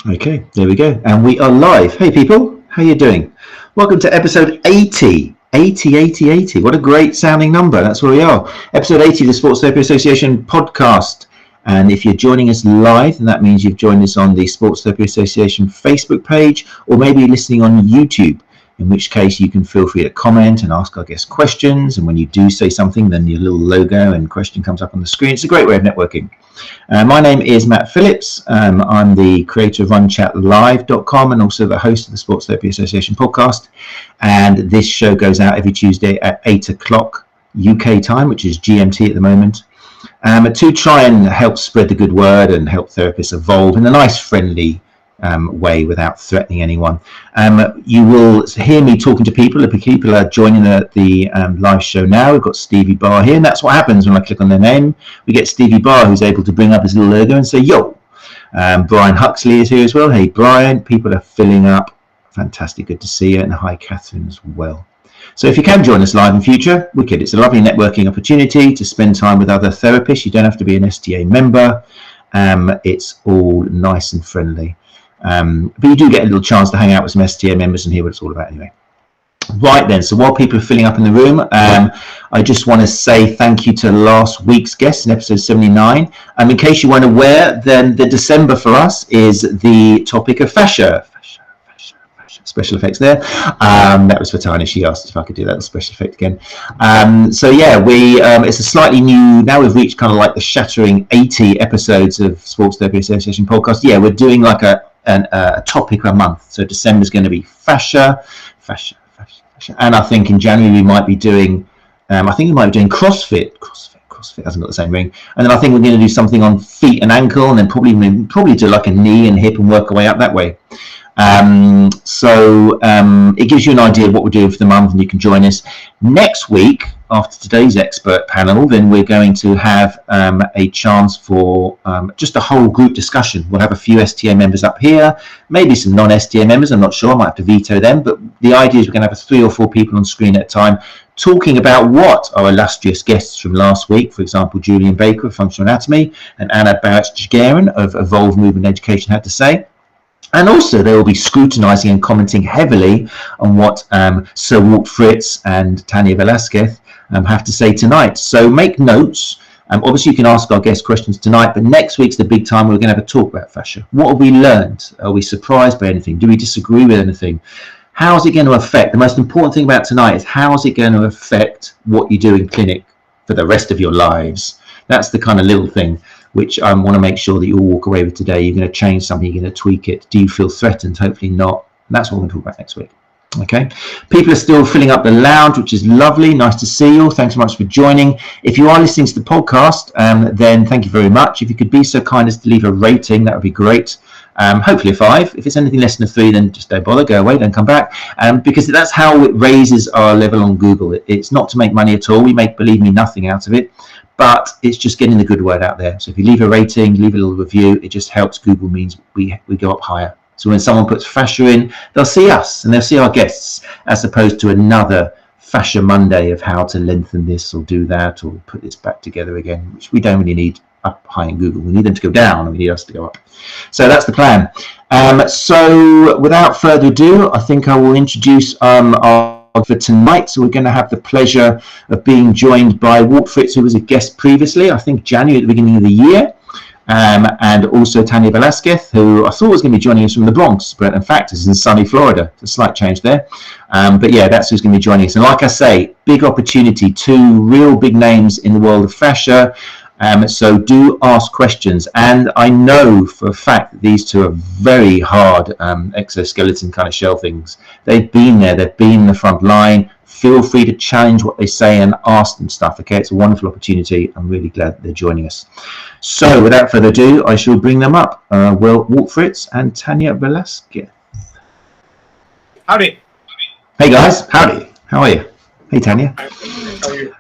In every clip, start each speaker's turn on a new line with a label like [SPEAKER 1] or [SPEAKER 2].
[SPEAKER 1] Okay, there we go. And we are live. Hey people, how you doing? Welcome to episode 80. 80. What a great sounding number. That's where we are. Episode 80 of the Sports Therapy Association podcast. And if you're joining us live, then that means you've joined us on the Sports Therapy Association Facebook page, or maybe listening on YouTube, in which case you can feel free to comment and ask our guests questions. And when you do say something, then your little logo and question comes up on the screen. It's a great way of networking. My name is Matt Phillips. I'm the creator of RunChatLive.com and also the host of the Sports Therapy Association podcast. And this show goes out every Tuesday at 8 o'clock UK time, which is GMT at the moment, to try and help spread the good word and help therapists evolve in a nice, friendly way without threatening anyone. You will hear me talking to people. If people are joining the live show now, we've got Stevie Barr here, and that's what happens when I click on their name. We get Stevie Barr, who's able to bring up his little logo and say, yo. Brian Huxley is here as well. Hey, Brian. People are filling up. Fantastic. Good to see you. And hi, Catherine, as well. So if you can join us live in future, wicked. It's a lovely networking opportunity to spend time with other therapists. You don't have to be an STA member. It's all nice and friendly. But you do get a little chance to hang out with some STA members and hear what it's all about anyway. Right then, so while people are filling up in the room, I just want to say thank you to last week's guest in episode 79. In case you weren't aware, then the December for us is the topic of fascia. Special effects there. That was for Tania. She asked if I could do that special effect again. So yeah, it's a slightly new, now we've reached kind of like the shattering 80 episodes of Sports Therapy Association podcast. Yeah, we're doing like a topic a month. So December is going to be fascia. And I think in January we might be doing, CrossFit. CrossFit hasn't got the same ring. And then I think we're going to do something on feet and ankle, and then probably do like a knee and hip and work our way up that way. It gives you an idea of what we're doing for the month, and you can join us next week after today's expert panel. Then we're going to have a chance for just a whole group discussion. We'll have a few STA members up here, maybe some non-STA members. I'm not sure, I might have to veto them, but the idea is we're going to have 3 or 4 people on screen at a time talking about what our illustrious guests from last week, for example, Julian Baker of Functional Anatomy and Anna Barretxeguren of Evolved Movement Education had to say. And also they will be scrutinising and commenting heavily on what Sir Walt, Fritz and Tania Velásquez have to say tonight. So make notes. Obviously you can ask our guest questions tonight, but next week's the big time we're going to have a talk about fascia. What have we learned? Are we surprised by anything? Do we disagree with anything? How is it going to affect? The most important thing about tonight is how is it going to affect what you do in clinic for the rest of your lives? That's the kind of little thing which I want to make sure that you all walk away with today. You're going to change something, you're going to tweak it. Do you feel threatened? Hopefully not. And that's what we're going to talk about next week. Okay, people are still filling up the lounge, which is lovely. Nice to see you all. Thanks so much for joining. If you are listening to the podcast, then thank you very much. If you could be so kind as to leave a rating, that would be great. Hopefully a 5. If it's anything less than a 3, then just don't bother, go away, don't come back. Because that's how it raises our level on Google. It's not to make money at all. We make, believe me, nothing out of it. But it's just getting the good word out there. So if you leave a rating, leave a little review, it just helps. Google means we go up higher. So when someone puts fascia in, they'll see us and they'll see our guests, as opposed to another Fascia Monday of how to lengthen this or do that or put this back together again, which we don't really need up high in Google. We need them to go down and we need us to go up. So that's the plan. So without further ado, I think I will introduce our for tonight. So we're going to have the pleasure of being joined by Walt Fritz, who was a guest previously, I think January at the beginning of the year, and also Tania Velásquez, who I thought was going to be joining us from the Bronx, but in fact is in sunny Florida. It's a slight change there. But yeah, that's who's going to be joining us. And like I say, big opportunity, 2 real big names in the world of fascia. So do ask questions, and I know for a fact that these 2 are very hard exoskeleton kind of shell things. They've been there, they've been in the front line. Feel free to challenge what they say and ask them stuff. Okay, it's a wonderful opportunity. I'm really glad that they're joining us. So without further ado, I shall bring them up. Walt Fritz and Tania Velásquez.
[SPEAKER 2] Howdy.
[SPEAKER 1] Hey guys, howdy. How are you? Hey Tania.
[SPEAKER 2] How are you?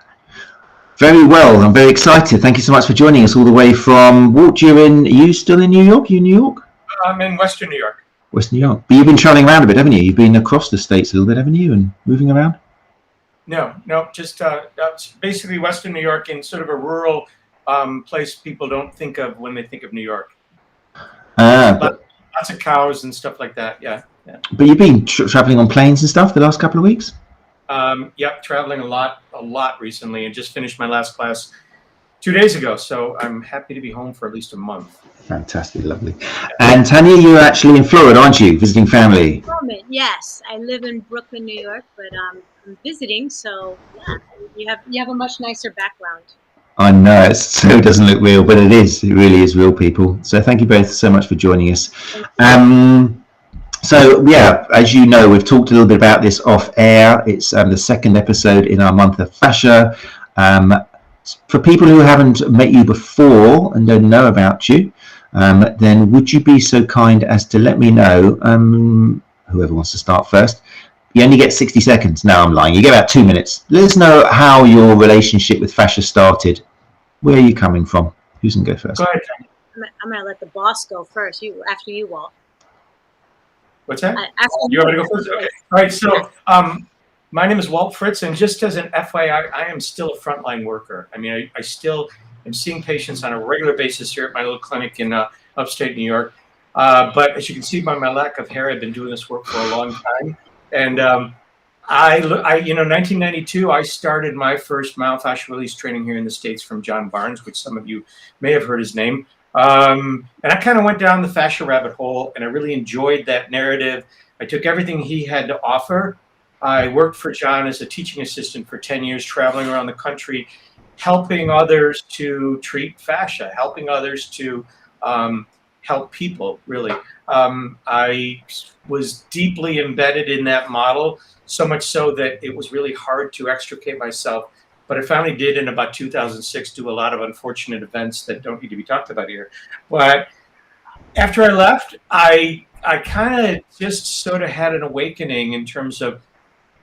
[SPEAKER 1] Very well. I'm very excited. Thank you so much for joining us all the way from Walt. Are you still in New York? You in New York?
[SPEAKER 2] I'm in Western New York.
[SPEAKER 1] Western New York. But you've been traveling around a bit, haven't you? You've been across the states a little bit, haven't you? And moving around?
[SPEAKER 2] No, just basically Western New York in sort of a rural place people don't think of when they think of New York.
[SPEAKER 1] But
[SPEAKER 2] lots of cows and stuff like that. Yeah.
[SPEAKER 1] But you've been traveling on planes and stuff the last couple of weeks?
[SPEAKER 2] Yep, traveling a lot recently, and just finished my last class 2 days ago. So I'm happy to be home for at least a month.
[SPEAKER 1] Fantastic, lovely. And Tania, you're actually in Florida, aren't you, visiting family?
[SPEAKER 3] Yes, I live in Brooklyn, New York, but I'm visiting. So yeah, you have a much nicer background.
[SPEAKER 1] I know, it doesn't look real, but it is. It really is real, people. So thank you both so much for joining us. So yeah, as you know, we've talked a little bit about this off air. It's the second episode in our month of fascia. For people who haven't met you before and don't know about you, then would you be so kind as to let me know, whoever wants to start first. You only get 60 seconds. No, I'm lying. You get about 2 minutes. Let us know how your relationship with fascia started. Where are you coming from? Who's going to go first?
[SPEAKER 2] Go ahead.
[SPEAKER 3] I'm going to let the boss go first. After you, Walt.
[SPEAKER 2] What's that? You want me to go first? Okay. All right. So my name is Walt Fritz, and just as an FYI, I am still a frontline worker. I mean, I still am seeing patients on a regular basis here at my little clinic in upstate New York. But as you can see by my lack of hair, I've been doing this work for a long time. And you know, 1992, I started my first myofascial release training here in the States from John Barnes, which some of you may have heard his name. And I kind of went down the fascia rabbit hole, and I really enjoyed that narrative. I took everything he had to offer. I worked for John as a teaching assistant for 10 years, traveling around the country, helping others to treat fascia, helping others to help people, really. I was deeply embedded in that model, so much so that it was really hard to extricate myself. But I finally did in about 2006 do a lot of unfortunate events that don't need to be talked about here. But after I left, I kind of just sort of had an awakening in terms of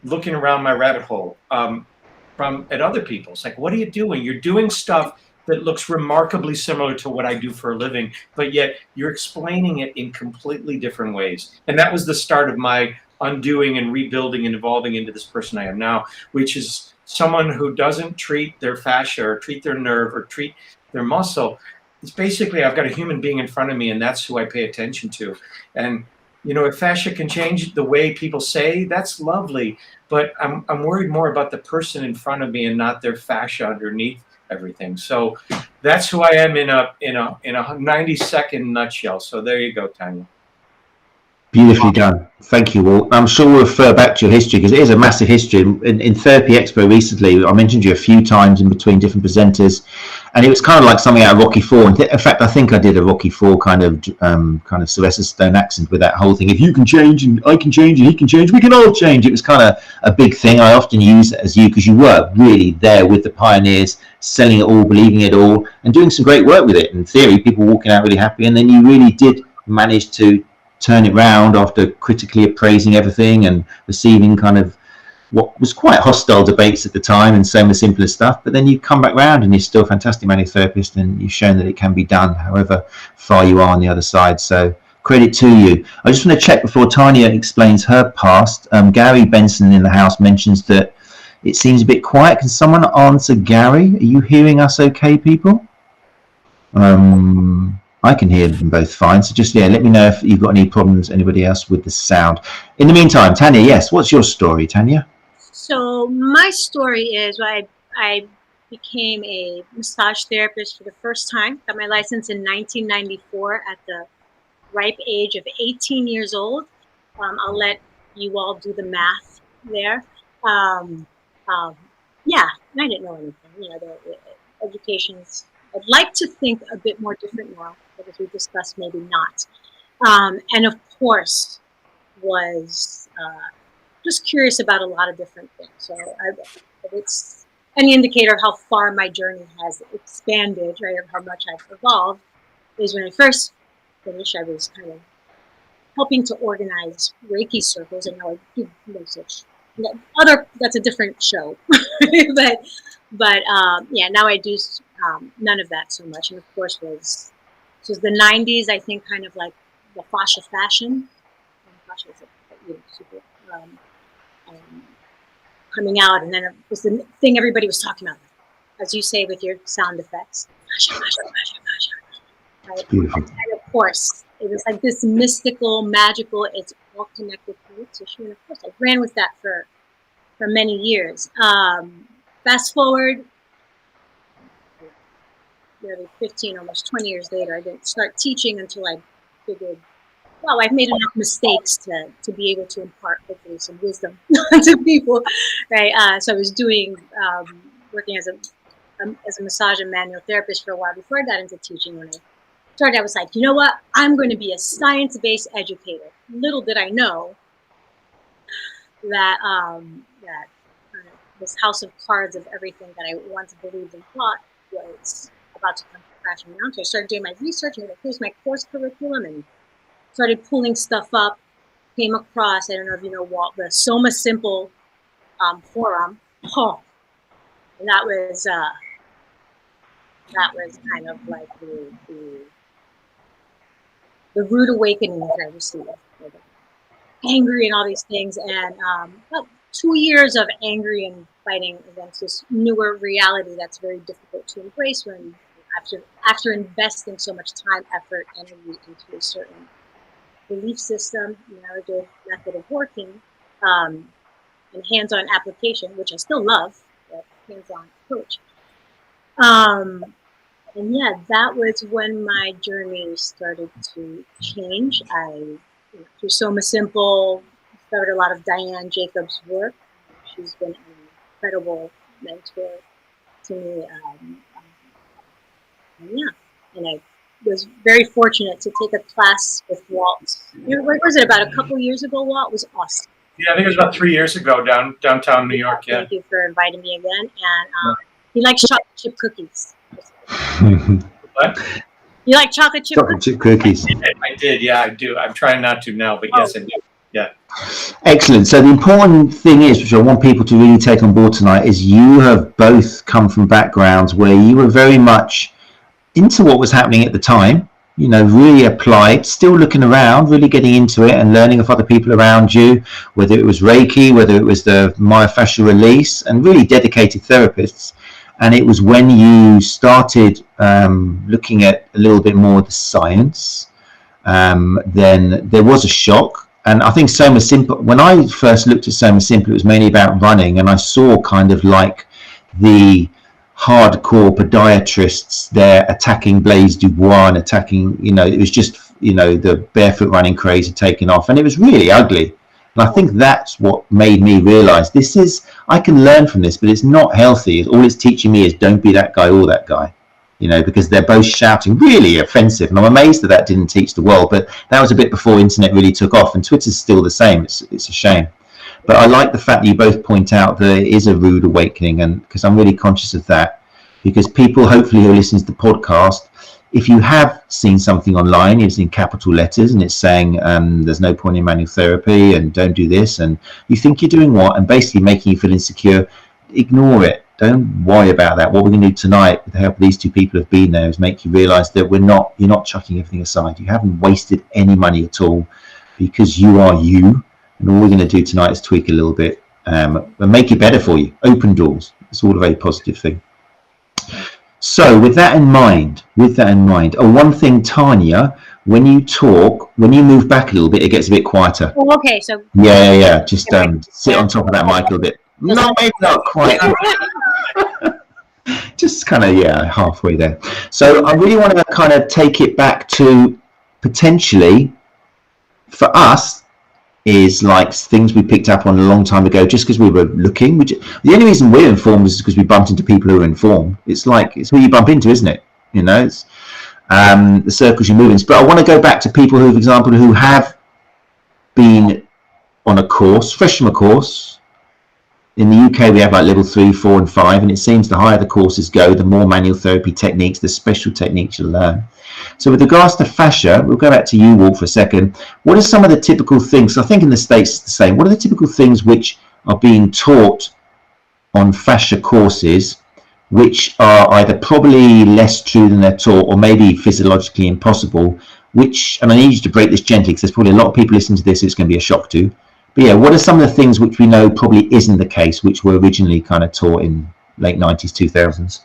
[SPEAKER 2] looking around my rabbit hole at other people. It's like, what are you doing? You're doing stuff that looks remarkably similar to what I do for a living, but yet you're explaining it in completely different ways. And that was the start of my undoing and rebuilding and evolving into this person I am now, which is someone who doesn't treat their fascia or treat their nerve or treat their muscle. It's basically, I've got a human being in front of me, and that's who I pay attention to. And you know, if fascia can change the way people say, that's lovely. But I'm worried more about the person in front of me and not their fascia underneath everything. So that's who I am in a 90-second nutshell. So there you go, Tania.
[SPEAKER 1] Beautifully done. Thank you, Walt. I'm sure we'll refer back to your history because it is a massive history. In Therapy Expo recently, I mentioned you a few times in between different presenters, and it was kind of like something out of Rocky IV. In fact, I think I did a Rocky IV kind of Sylvester Stallone accent with that whole thing. If you can change and I can change and he can change, we can all change. It was kind of a big thing. I often use it as you because you were really there with the pioneers, selling it all, believing it all, and doing some great work with it. In theory, people walking out really happy, and then you really did manage to turn it round after critically appraising everything and receiving kind of what was quite hostile debates at the time and saying the simplest stuff, but then you come back round and you're still a fantastic manual-therapist, and you've shown that it can be done however far you are on the other side. So credit to you. I just want to check before Tania explains her past. Gary Benson in the house mentions that it seems a bit quiet. Can someone answer Gary? Are you hearing us okay, people? I can hear them both fine. So just, let me know if you've got any problems, anybody else, with the sound. In the meantime, Tania, yes, what's your story, Tania?
[SPEAKER 3] So my story is I became a massage therapist for the first time. Got my license in 1994 at the ripe age of 18 years old. I'll let you all do the math there. Yeah, and I didn't know anything. You know, the education's, I'd like to think a bit more different now, but as we discussed, maybe not. And of course, was just curious about a lot of different things. So it's any indicator of how far my journey has expanded, right, or how much I've evolved, is when I first finished, I was kind of helping to organize Reiki circles, and now I do no such. That's a different show, but yeah, now I do none of that so much. And of course, was the 90s. I think kind of like the fascia fashion. Fascia was super coming out, and then it was the thing everybody was talking about, as you say with your sound effects. Fascia, fascia, fascia, fascia. Right?
[SPEAKER 1] Beautiful.
[SPEAKER 3] And of course, it was like this mystical, magical, it's all connected to root tissue. And of course, I ran with that for many years. Fast forward, nearly 15, almost 20 years later, I didn't start teaching until I figured, well, I've made enough mistakes to be able to impart hopefully some wisdom to people, right? So I was working as a massage and manual therapist for a while before I got into teaching. When I started, I was like, you know what? I'm going to be a science-based educator. Little did I know that this house of cards of everything that I once believed and thought was about to come crashing down. So I started doing my research and here's my course curriculum and started pulling stuff up. Came across, I don't know if you know Walt, the Soma Simple forum. Oh, and that was kind of like the rude awakening that I received. Angry and all these things, and about 2 years of angry and fighting against this newer reality that's very difficult to embrace when after investing so much time, effort, energy into a certain belief system, narrative, method of working, and hands-on application, which I still love, but hands-on approach. And yeah, that was when my journey started to change. Through Soma Simple, discovered a lot of Diane Jacobs' work. She's been an incredible mentor to me. And I was very fortunate to take a class with Walt. What was it, about a couple years ago, Walt? It was awesome.
[SPEAKER 2] Yeah, I think it was about 3 years ago, downtown New York. Yeah.
[SPEAKER 3] Thank you for inviting me again. And he likes chocolate chip cookies.
[SPEAKER 2] What?
[SPEAKER 3] You like chocolate chip
[SPEAKER 1] cookies?
[SPEAKER 2] I did, yeah, I do. I'm trying not to now, but yes, I do. Yeah.
[SPEAKER 1] Excellent. So the important thing is, which I want people to really take on board tonight, is you have both come from backgrounds where you were very much into what was happening at the time, really applied, still looking around, really getting into it and learning of other people around you, whether it was Reiki, whether it was the Myofascial Release, and really dedicated therapists. And it was when you started looking at a little bit more of the science, then there was a shock. And I think Soma Simple, when I first looked at Soma Simple, it was mainly about running. And I saw kind of like the hardcore podiatrists there attacking Blaise Dubois and attacking, it was just, the barefoot running craze had taken off. And it was really ugly. And I think that's what made me realize I can learn from this, but it's not healthy. All it's teaching me is don't be that guy or that guy, because they're both shouting really offensive. And I'm amazed that didn't teach the world, but that was a bit before internet really took off, and Twitter's still the same. It's a shame. But I like the fact that you both point out that it is a rude awakening, and because I'm really conscious of that, because people hopefully who are listening to the podcast, if you have seen something online, it's in capital letters and it's saying there's no point in manual therapy and don't do this, and you think you're doing what, and basically making you feel insecure, ignore it. Don't worry about that. What we're going to do tonight with the help of these two people who've been there is make you realize that you're not chucking everything aside. You haven't wasted any money at all, because you are you, and all we're going to do tonight is tweak a little bit and make it better for you. Open doors. It's all a very positive thing. So with that in mind, one thing, Tania, when you talk, when you move back a little bit, it gets a bit quieter.
[SPEAKER 3] Oh, okay, so
[SPEAKER 1] yeah, just sit on top of that mic a little bit. No, maybe not quite. Just kind of halfway there. So I really want to kind of take it back to potentially for us is like things we picked up on a long time ago, just because we were looking. The only reason we're informed is because we bumped into people who are informed. It's who you bump into, isn't it? It's the circles you move in. But I want to go back to people who, for example, who have been on a course, fresh from a course. In the UK, we have like level 3, 4, and 5, and it seems the higher the courses go, the more manual therapy techniques, the special techniques you learn. So with regards to fascia, we'll go back to you, Walt, for a second. What are some of the typical things? I think in the States it's the same. What are the typical things which are being taught on fascia courses, which are either probably less true than they're taught, or maybe physiologically impossible, and I need you to break this gently, because there's probably a lot of people listening to this it's going to be a shock to. But yeah, what are some of the things which we know probably isn't the case, which were originally kind of taught in late 90s, 2000s?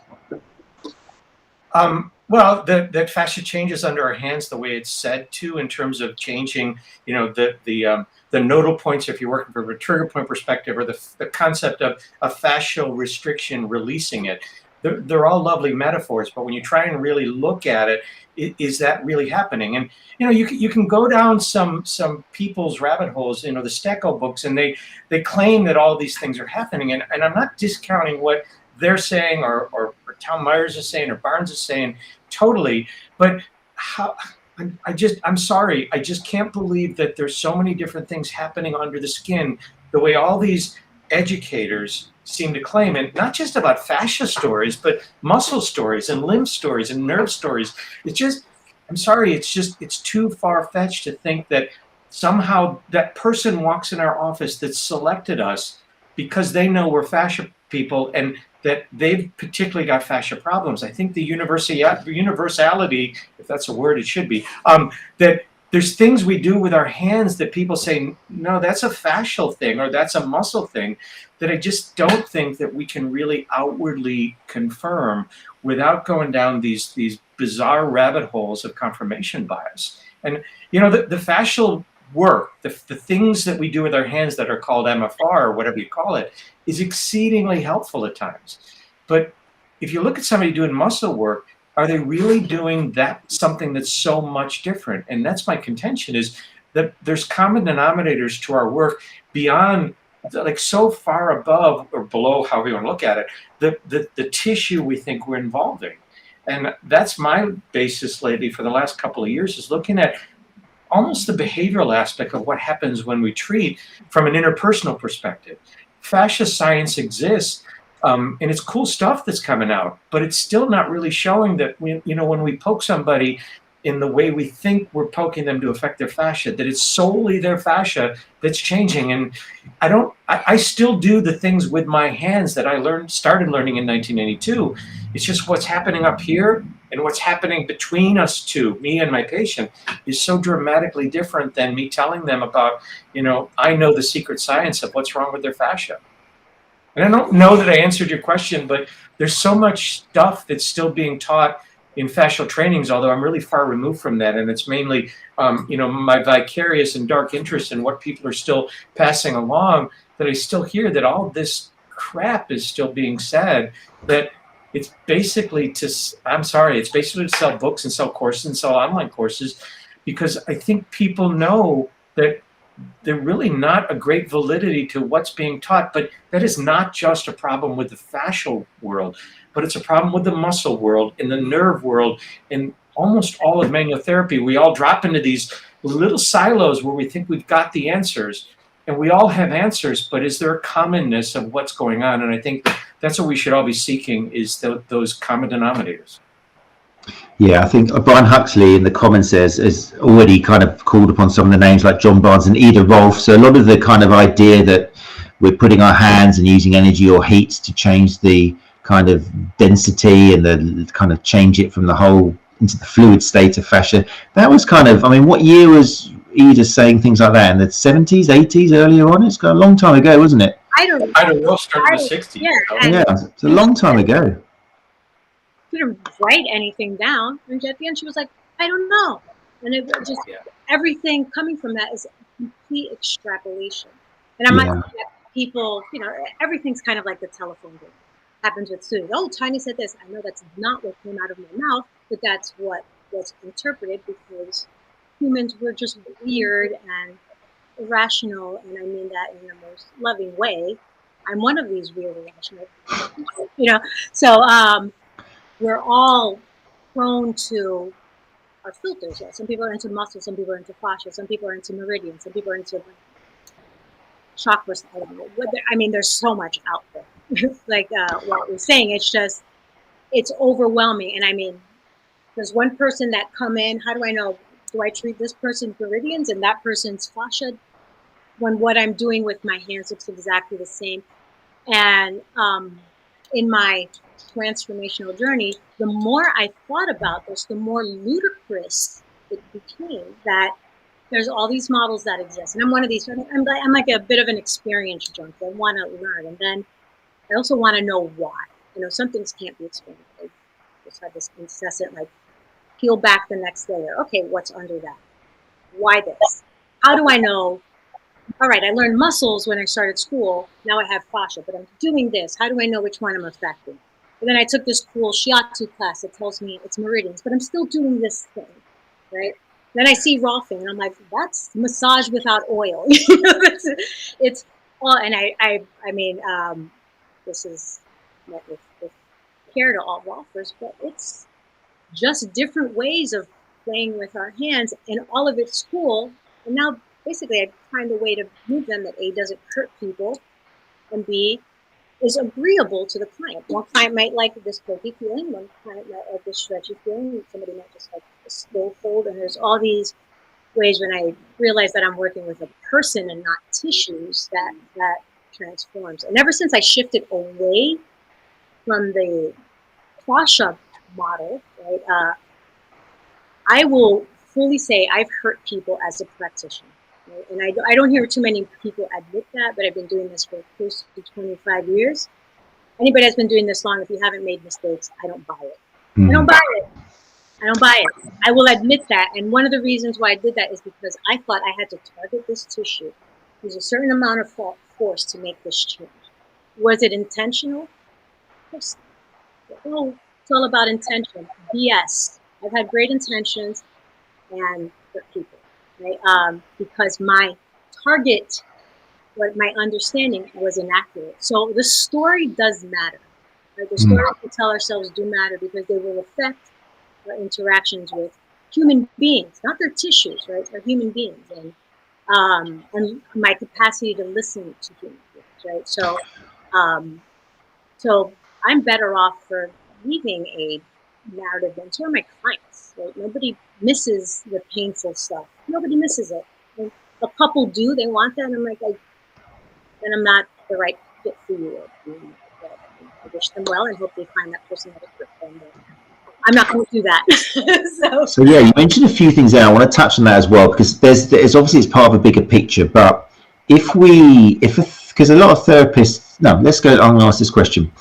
[SPEAKER 2] Well, that fascia changes under our hands the way it's said to, in terms of changing, you know, the nodal points if you're working from a trigger point perspective, or the concept of a fascial restriction releasing it. They're all lovely metaphors, but when you try and really look at it, is that really happening? And you know, you can go down some people's rabbit holes, you know, the Stecco books, and they claim that all these things are happening, and I'm not discounting what they're saying, or Tom Myers is saying, or Barnes is saying, totally. But how? I'm sorry, I just can't believe that there's so many different things happening under the skin, the way all these educators seem to claim, and not just about fascia stories, but muscle stories and limb stories and nerve stories. It's just, I'm sorry, it's too far-fetched to think that somehow that person walks in our office that selected us because they know we're fascia people and that they've particularly got fascia problems. I think the universality, if that's a word, it should be, that there's things we do with our hands that people say, no, that's a fascial thing, or that's a muscle thing, that I just don't think that we can really outwardly confirm without going down these bizarre rabbit holes of confirmation bias. And you know, the fascial work, the things that we do with our hands that are called MFR or whatever you call it, is exceedingly helpful at times. But if you look at somebody doing muscle work, are they really doing something that's so much different? And that's my contention, is that there's common denominators to our work beyond, like, so far above or below, however you want to look at it, the tissue we think we're involving. And that's my basis lately for the last couple of years, is looking at almost the behavioral aspect of what happens when we treat from an interpersonal perspective. Fascia science exists, and it's cool stuff that's coming out, but it's still not really showing that when we poke somebody in the way we think we're poking them to affect their fascia, that it's solely their fascia that's changing. And I still do the things with my hands that I started learning in 1982. It's just what's happening up here and what's happening between us two, me and my patient, is so dramatically different than me telling them about, I know the secret science of what's wrong with their fascia. And I don't know that I answered your question, but there's so much stuff that's still being taught in fascial trainings, although I'm really far removed from that. And it's mainly, my vicarious and dark interest in what people are still passing along, that I still hear that all this crap is still being said, that it's basically to sell books and sell courses and sell online courses, because I think people know that they're really not a great validity to what's being taught. But that is not just a problem with the fascial world, but it's a problem with the muscle world and the nerve world and almost all of manual therapy. We all drop into these little silos where we think we've got the answers, and we all have answers, but is there a commonness of what's going on? And I think that's what we should all be seeking, is those common denominators.
[SPEAKER 1] Yeah, I think Brian Huxley in the comments has already kind of called upon some of the names like John Barnes and Ida Rolf. So a lot of the kind of idea that we're putting our hands and using energy or heat to change the kind of density and the kind of change it from the whole into the fluid state of fascia, that was kind of, what year was Ida saying things like that? In the 70s, 80s, earlier on? It's got a long time ago, wasn't it?
[SPEAKER 2] I don't know, started in the 60s.
[SPEAKER 1] Yeah, it's a long time ago.
[SPEAKER 3] Didn't write anything down, and at the end she was like, I don't know. And it just, everything coming from that is complete extrapolation. And I'm not saying that people, everything's kind of like the telephone game. Happens with students. Oh, Tania said this. I know that's not what came out of my mouth, but that's what was interpreted, because humans were just weird and irrational, and I mean that in the most loving way. I'm one of these weird irrational people, so we're all prone to our filters. Yeah? Some people are into muscle, some people are into fascia, some people are into meridians, some people are into chakras. I don't know. There's so much out there. Like what we're saying, it's overwhelming. And there's one person that come in, how do I know? Do I treat this person's meridians and that person's fascia, when what I'm doing with my hands looks exactly the same? And in my transformational journey, the more I thought about this, the more ludicrous it became, that there's all these models that exist. And I'm one of these, I'm like a bit of an experience junkie. I want to learn. And then I also want to know why. Some things can't be explained. They just had this incessant, like, peel back the next layer. Okay, what's under that? Why this? How do I know? All right, I learned muscles when I started school. Now I have fascia, but I'm doing this. How do I know which one I'm affecting? And then I took this cool shiatsu class that tells me it's meridians, but I'm still doing this thing, right? Then I see Rolfing, and I'm like, that's massage without oil. It's well, and I mean, this is met with care to all Rolfers, but it's just different ways of playing with our hands, and all of it's cool. And now, basically, I find a way to move them that A, doesn't hurt people, and B, is agreeable to the client. One client might like this pokey feeling, one client might like this stretchy feeling, somebody might just like a slow fold, and there's all these ways when I realize that I'm working with a person and not tissues that transforms. And ever since I shifted away from the fascia model, right, I will fully say I've hurt people as a practitioner. Right? And I don't hear too many people admit that, but I've been doing this for close to 25 years. Anybody that's been doing this long, if you haven't made mistakes, I don't buy it. I don't buy it. I don't buy it. I will admit that. And one of the reasons why I did that is because I thought I had to target this tissue. There's a certain amount of force to make this change. Was it intentional? Of course not. Oh, it's all about intention. BS. I've had great intentions and hurt people, right? Because my target, what my understanding was inaccurate. So the story does matter. Right? The stories we tell ourselves do matter because they will affect our interactions with human beings, not their tissues, right? They're human beings, and my capacity to listen to human beings, right? So, so I'm better off for leaving a narrative than so are my clients. Right? Nobody misses the painful stuff. Nobody misses it. And a couple do. They want that. And I'm like, then I'm not the right fit for you. I wish them well and hope they find that person that is fit for them. I'm not going to do that.
[SPEAKER 1] So yeah, you mentioned a few things there. I want to touch on that as well because there's obviously it's part of a bigger picture. But because a lot of therapists, no, let's go. I'm going to ask this question.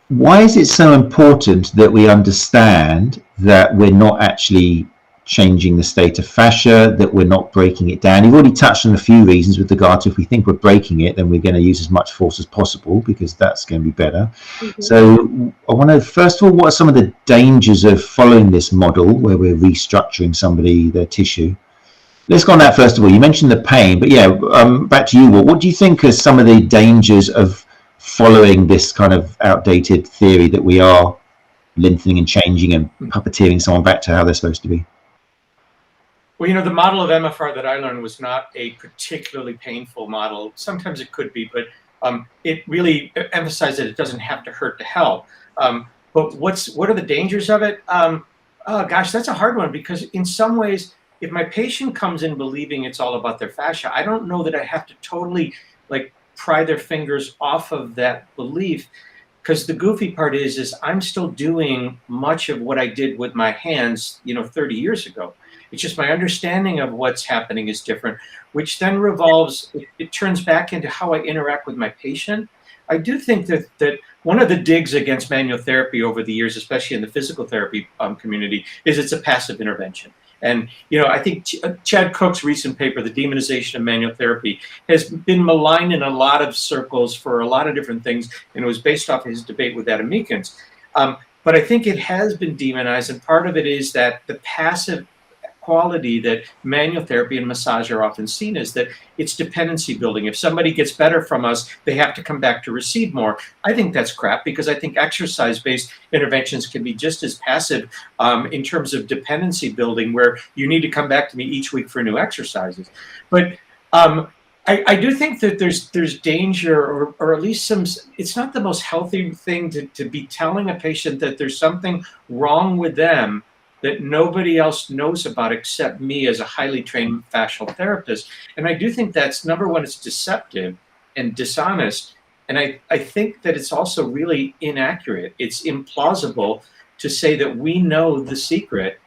[SPEAKER 1] Why is it so important that we understand that we're not actually changing the state of fascia, that we're not breaking it down? You've already touched on a few reasons with regard to if we think we're breaking it, then we're going to use as much force as possible because that's going to be better. So I want to, first of all, what are some of the dangers of following this model where we're restructuring their tissue? Let's go on that first of all. You mentioned the pain, but yeah, back to you, Walt. What do you think are some of the dangers of following this kind of outdated theory that we are lengthening and changing and puppeteering someone back to how they're supposed to be?
[SPEAKER 2] Well, the model of MFR that I learned was not a particularly painful model. Sometimes it could be, but it really emphasized that it doesn't have to hurt to help. But what are the dangers of it? Oh gosh, that's a hard one because in some ways, if my patient comes in believing it's all about their fascia, I don't know that I have to totally pry their fingers off of that belief, because the goofy part is I'm still doing much of what I did with my hands 30 years ago. It's just my understanding of what's happening is different, which then it turns back into how I interact with my patient. I do think that one of the digs against manual therapy over the years, especially in the physical therapy community, is it's a passive intervention. And, I think Chad Cook's recent paper, The Demonization of Manual Therapy, has been maligned in a lot of circles for a lot of different things, and it was based off his debate with Adam Meekins. But I think it has been demonized, and part of it is that the passive quality that manual therapy and massage are often seen as, that it's dependency building. If somebody gets better from us, they have to come back to receive more. I think that's crap because I think exercise-based interventions can be just as passive in terms of dependency building, where you need to come back to me each week for new exercises. But I do think that there's danger, or at least it's not the most healthy thing to be telling a patient that there's something wrong with them that nobody else knows about except me as a highly trained fascial therapist. And I do think that's, number one, it's deceptive and dishonest. And I think that it's also really inaccurate. It's implausible to say that we know the secret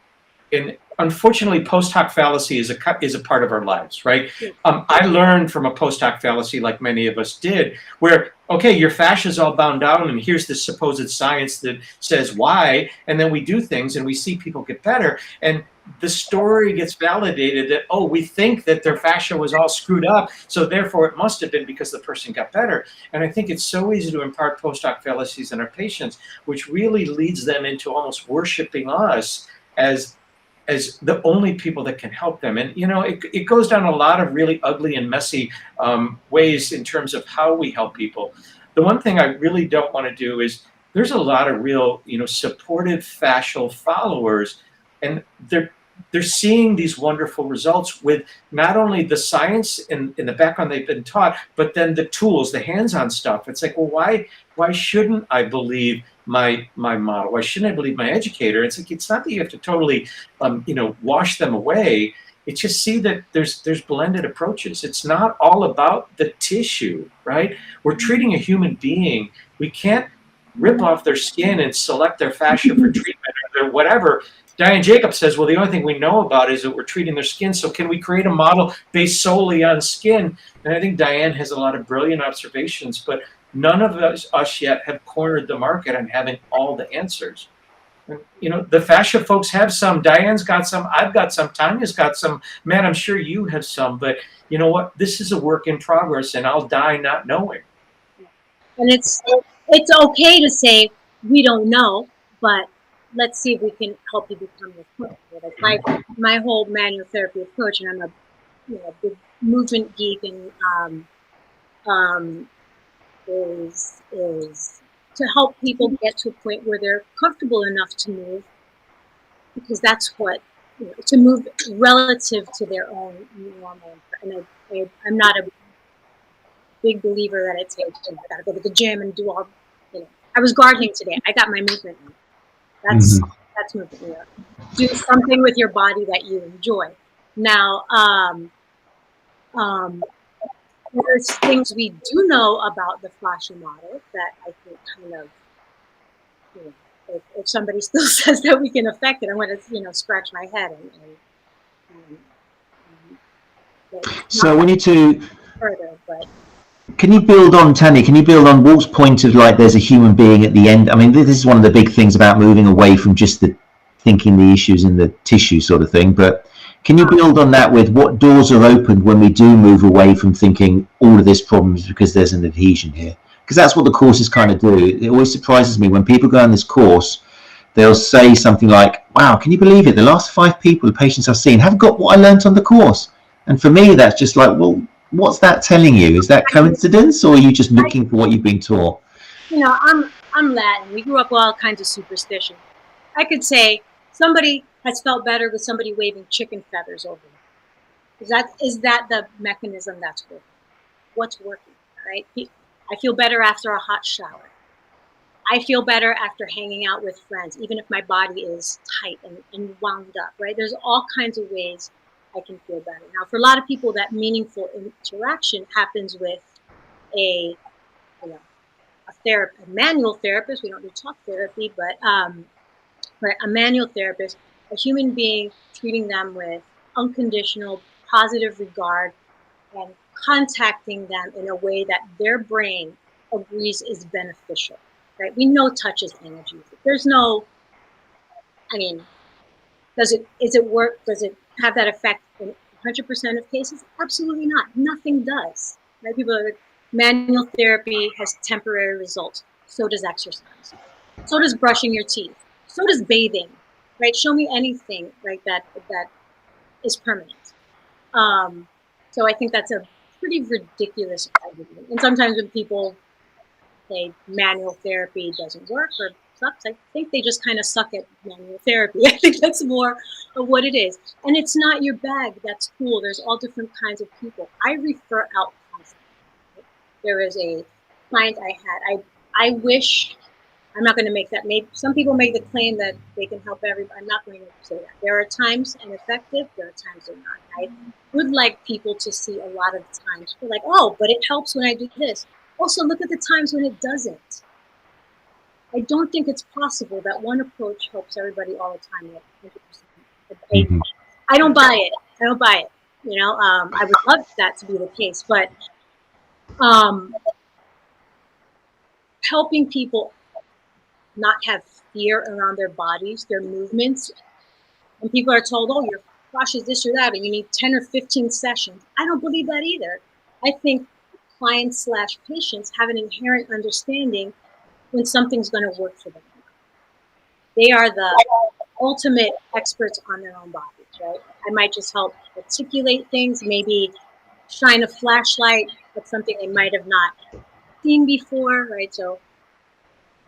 [SPEAKER 2] And unfortunately, post hoc fallacy is a part of our lives, right? I learned from a post hoc fallacy, like many of us did, where, okay, your fascia is all bound down, and here's this supposed science that says why, and then we do things and we see people get better, and the story gets validated that, oh, we think that their fascia was all screwed up, so therefore it must have been because the person got better. And I think it's so easy to impart post hoc fallacies in our patients, which really leads them into almost worshiping us as the only people that can help them. And, you know, it goes down a lot of really ugly and messy ways in terms of how we help people. The one thing I really don't want to do is, there's a lot of real, you know, supportive fascial followers, and they're seeing these wonderful results with not only the science in the background they've been taught, but then the tools, the hands-on stuff. It's like, well, why shouldn't I believe my model? Why shouldn't I believe my educator? It's like, it's not that you have to totally, you know, wash them away. It's just see that there's blended approaches. It's not all about the tissue, right? We're treating a human being. We can't rip off their skin and select their fascia for treatment or whatever. Diane Jacobs says, well, the only thing we know about is that we're treating their skin, so can we create a model based solely on skin? And I think Diane has a lot of brilliant observations, but none of us yet have cornered the market on having all the answers. And, you know, the fascia folks have some. Diane's got some. I've got some. Tania's got some. Matt, I'm sure you have some. But you know what? This is a work in progress, and I'll die not knowing.
[SPEAKER 3] And it's okay to say we don't know, but let's see if we can help you become your coach. Like my whole manual therapy approach, and I'm a big movement geek, and is to help people get to a point where they're comfortable enough to move, because that's what, you know, to move relative to their own normal. And I'm not a big believer that it's, you know, I gotta go to the gym and do all, you know. I was gardening today. I got my movement in. That's movement. You know. Do something with your body that you enjoy. Now, there's things we do know about the fascia model that I think kind of, you know, if somebody still says that we can affect it, I'm going to, you know, scratch my head.
[SPEAKER 1] So we need to
[SPEAKER 3] further, but.
[SPEAKER 1] Can you build on, Tania, can you build on Walt's point of, like, there's a human being at the end? I mean, this is one of the big things about moving away from just the thinking the issues in the tissue sort of thing, but can you build on that with what doors are opened when we do move away from thinking all of this problem is because there's an adhesion here? Because that's what the courses kind of do. It always surprises me when people go on this course, they'll say something like, wow, can you believe it? The last 5 people, the patients I've seen, have got what I learned on the course. And for me, that's just like, well, what's that telling you? Is that coincidence, or are you just looking for what you've been taught?
[SPEAKER 3] You know, I'm Latin. We grew up with all kinds of superstition. I could say somebody has felt better with somebody waving chicken feathers over them. Is that the mechanism that's working? What's working, right? I feel better after a hot shower. I feel better after hanging out with friends, even if my body is tight and wound up, right? There's all kinds of ways I can feel better. Now, for a lot of people, that meaningful interaction happens with a manual therapist. We don't do talk therapy, but a manual therapist, a human being, treating them with unconditional, positive regard, and contacting them in a way that their brain agrees is beneficial, right? We know touch is energy. There's no, I mean, does it work? Does it have that effect in 100% of cases? Absolutely not. Nothing does. Right? People are like, manual therapy has temporary results. So does exercise. So does brushing your teeth. So does bathing. Right? Show me anything, right, that is permanent. So I think that's a pretty ridiculous argument. And sometimes when people say manual therapy doesn't work or sucks, I think they just kind of suck at manual therapy. I think that's more of what it is. And it's not your bag. That's cool. There's all different kinds of people. I refer out constantly. There is a client I had. I wish, I'm not going to make that. Maybe some people make the claim that they can help everybody. I'm not going to say that. There are times and effective. There are times they're not. I would like people to see a lot of the times. They're like, oh, but it helps when I do this. Also, look at the times when it doesn't. I don't think it's possible that one approach helps everybody all the time at 100%. I don't buy it. I don't buy it. You know, I would love that to be the case, but helping people not have fear around their bodies, their movements. When people are told, oh, your fascia is this or that, and you need 10 or 15 sessions. I don't believe that either. I think clients / patients have an inherent understanding when something's going to work for them. They are the ultimate experts on their own bodies, right? I might just help articulate things, maybe shine a flashlight at something they might have not seen before, right? So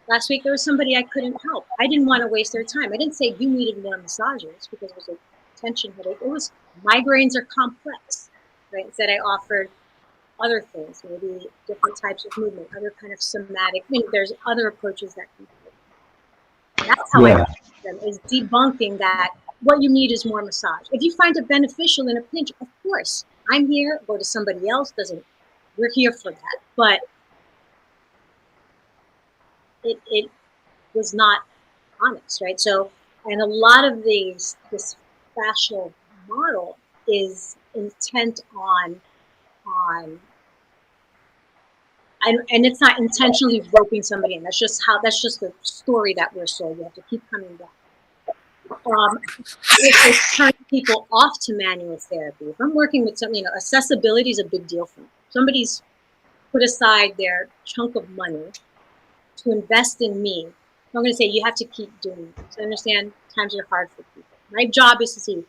[SPEAKER 3] last week there was somebody I couldn't help. I didn't want to waste their time. I didn't say you needed more massages because it was a tension headache. It was migraines are complex, right? Instead I offered other things, maybe different types of movement, other kind of somatic. I mean, there's other approaches that can help. That's how I work with them, is debunking that what you need is more massage. If you find it beneficial in a pinch, of course, I'm here, go to somebody else, we're here for that. But it was not honest, right? So, and a lot of this fascial model is intent on and it's not intentionally roping somebody in. That's just the story that we're sold. You have to keep coming back. It's turning people off to manual therapy. If I'm working with something, accessibility is a big deal for me. Somebody's put aside their chunk of money to invest in me. I'm going to say you have to keep doing this. I understand times are hard for people. My job is to see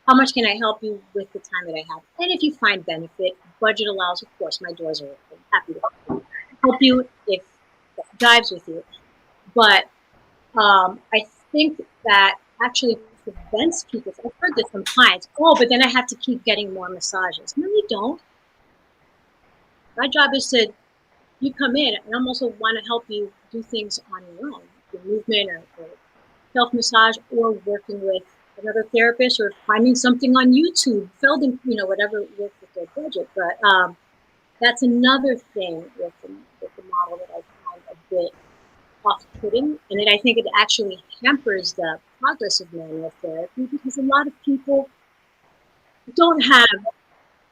[SPEAKER 3] how much can I help you with the time that I have. And if you find benefit, budget allows, of course, my doors are open. Happy to help you if that jives with you. But I think that actually prevents people. I've heard this from clients. Oh, but then I have to keep getting more massages. No, you don't. My job is to, you come in and I'm also want to help you do things on your own, your movement or self-massage, or working with another therapist, or finding something on YouTube, whatever works with their budget. But that's another thing with the model that I find a bit off-putting, and then I think it actually hampers the progress of manual therapy, because a lot of people don't have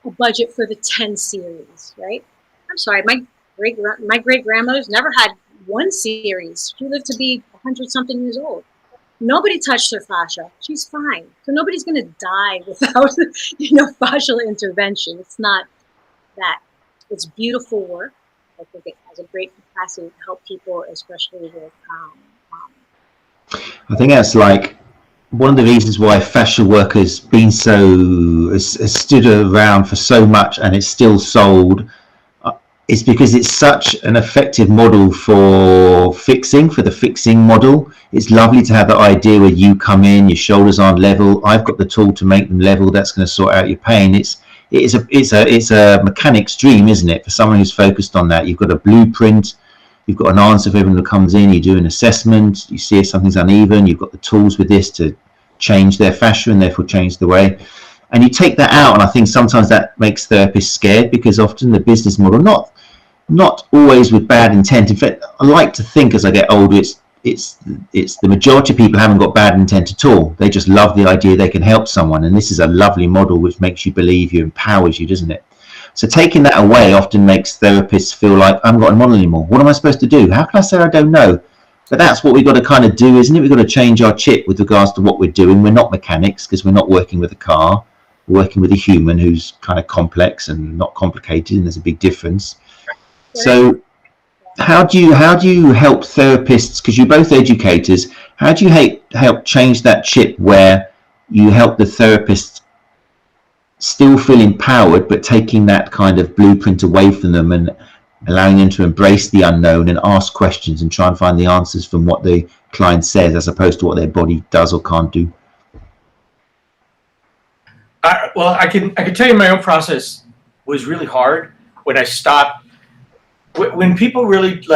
[SPEAKER 3] a budget for the 10 series, right? I'm sorry, my great grandmother's never had one series. She lived to be 100-something years old. Nobody touched her fascia. She's fine. So nobody's going to die without, fascial intervention. It's not that. It's beautiful work. I think it has a great capacity to help people, especially with.
[SPEAKER 1] I think that's like one of the reasons why fascial work has been has stood around for so much and it's still sold. It's because it's such an effective model for the fixing model. It's lovely to have that idea where you come in, your shoulders aren't level. I've got the tool to make them level. That's going to sort out your pain. It's a mechanic's dream, isn't it? For someone who's focused on that, you've got a blueprint, you've got an answer for everyone who comes in. You do an assessment, you see if something's uneven. You've got the tools with this to change their fascia and therefore change the way. And you take that out, and I think sometimes that makes therapists scared, because often the business model, not always with bad intent. In fact, I like to think as I get older, it's the majority of people haven't got bad intent at all. They just love the idea they can help someone, and this is a lovely model which makes you believe you, empowers you, doesn't it? So taking that away often makes therapists feel like, I haven't got a model anymore. What am I supposed to do? How can I say I don't know? But that's what we've got to kind of do, isn't it? We've got to change our chip with regards to what we're doing. We're not mechanics, because we're not working with a car. We're working with a human who's kind of complex and not complicated, and there's a big difference. So how do you help therapists, because you're both educators, how do you help change that chip where you help the therapist still feel empowered, but taking that kind of blueprint away from them and allowing them to embrace the unknown and ask questions and try and find the answers from what the client says, as opposed to what their body does or can't do?
[SPEAKER 2] Well, I can tell you my own process was really hard when I stopped. When people really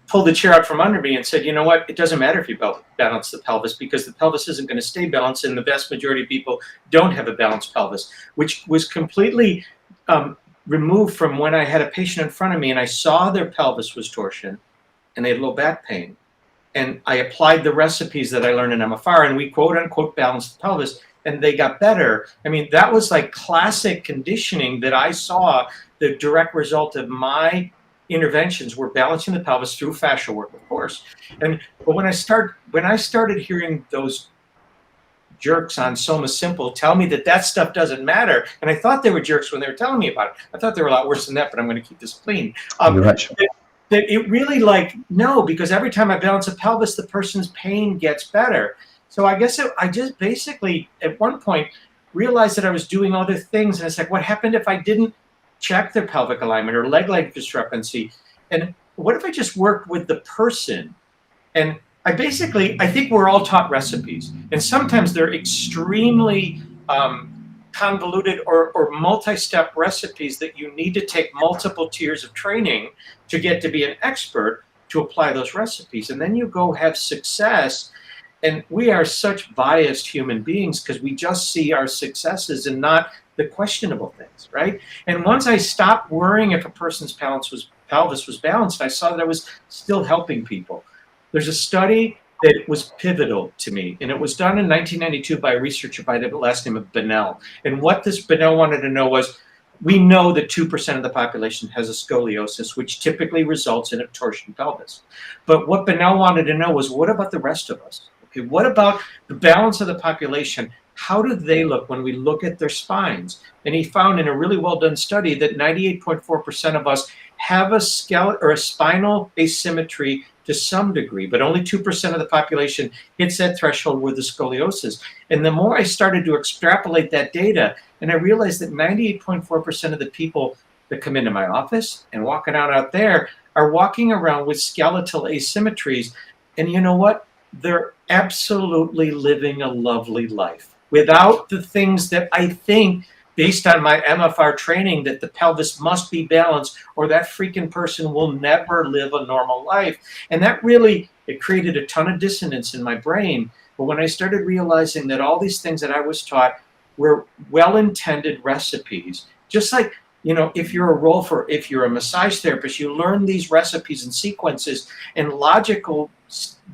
[SPEAKER 2] pulled the chair out from under me and said, you know what, it doesn't matter if you balance the pelvis, because the pelvis isn't going to stay balanced, and the vast majority of people don't have a balanced pelvis, which was completely removed from when I had a patient in front of me and I saw their pelvis was torsion and they had low back pain. and I applied the recipes that I learned in MFR, and we quote unquote balanced the pelvis, and they got better. I mean, that was like classic conditioning that I saw. The direct result of my interventions were balancing the pelvis through fascial work, of course. But when I started hearing those jerks on Soma Simple tell me that stuff doesn't matter, and I thought they were jerks when they were telling me about it. I thought they were a lot worse than that, but I'm going to keep this clean. That it really, like, no, because every time I balance a pelvis, the person's pain gets better. So I guess I just basically, at one point, realized that I was doing other things. And it's like, what happened if I didn't check their pelvic alignment or leg length discrepancy? And what if I just worked with the person? And I think we're all taught recipes. And sometimes they're extremely convoluted or multi-step recipes that you need to take multiple tiers of training to get to be an expert to apply those recipes. And then you go have success. And we are such biased human beings because we just see our successes and not the questionable things, right? And once I stopped worrying if a person's pelvis was balanced, I saw that I was still helping people. There's a study that was pivotal to me, and it was done in 1992 by a researcher by the last name of Bennell. And what this Bennell wanted to know was, we know that 2% of the population has a scoliosis, which typically results in a torsion pelvis. But what Bennell wanted to know was, what about the rest of us? Okay, what about the balance of the population? How do they look when we look at their spines? And he found in a really well-done study that 98.4% of us have a skeletal or a spinal asymmetry to some degree, but only 2% of the population hits that threshold with the scoliosis. And the more I started to extrapolate that data, and I realized that 98.4% of the people that come into my office and walking out there are walking around with skeletal asymmetries. And you know what? They're absolutely living a lovely life without the things that I think, based on my MFR training, that the pelvis must be balanced or that freaking person will never live a normal life. And that really, it created a ton of dissonance in my brain. But when I started realizing that all these things that I was taught were well-intended recipes, just like, you know, if you're a massage therapist, you learn these recipes and sequences and logical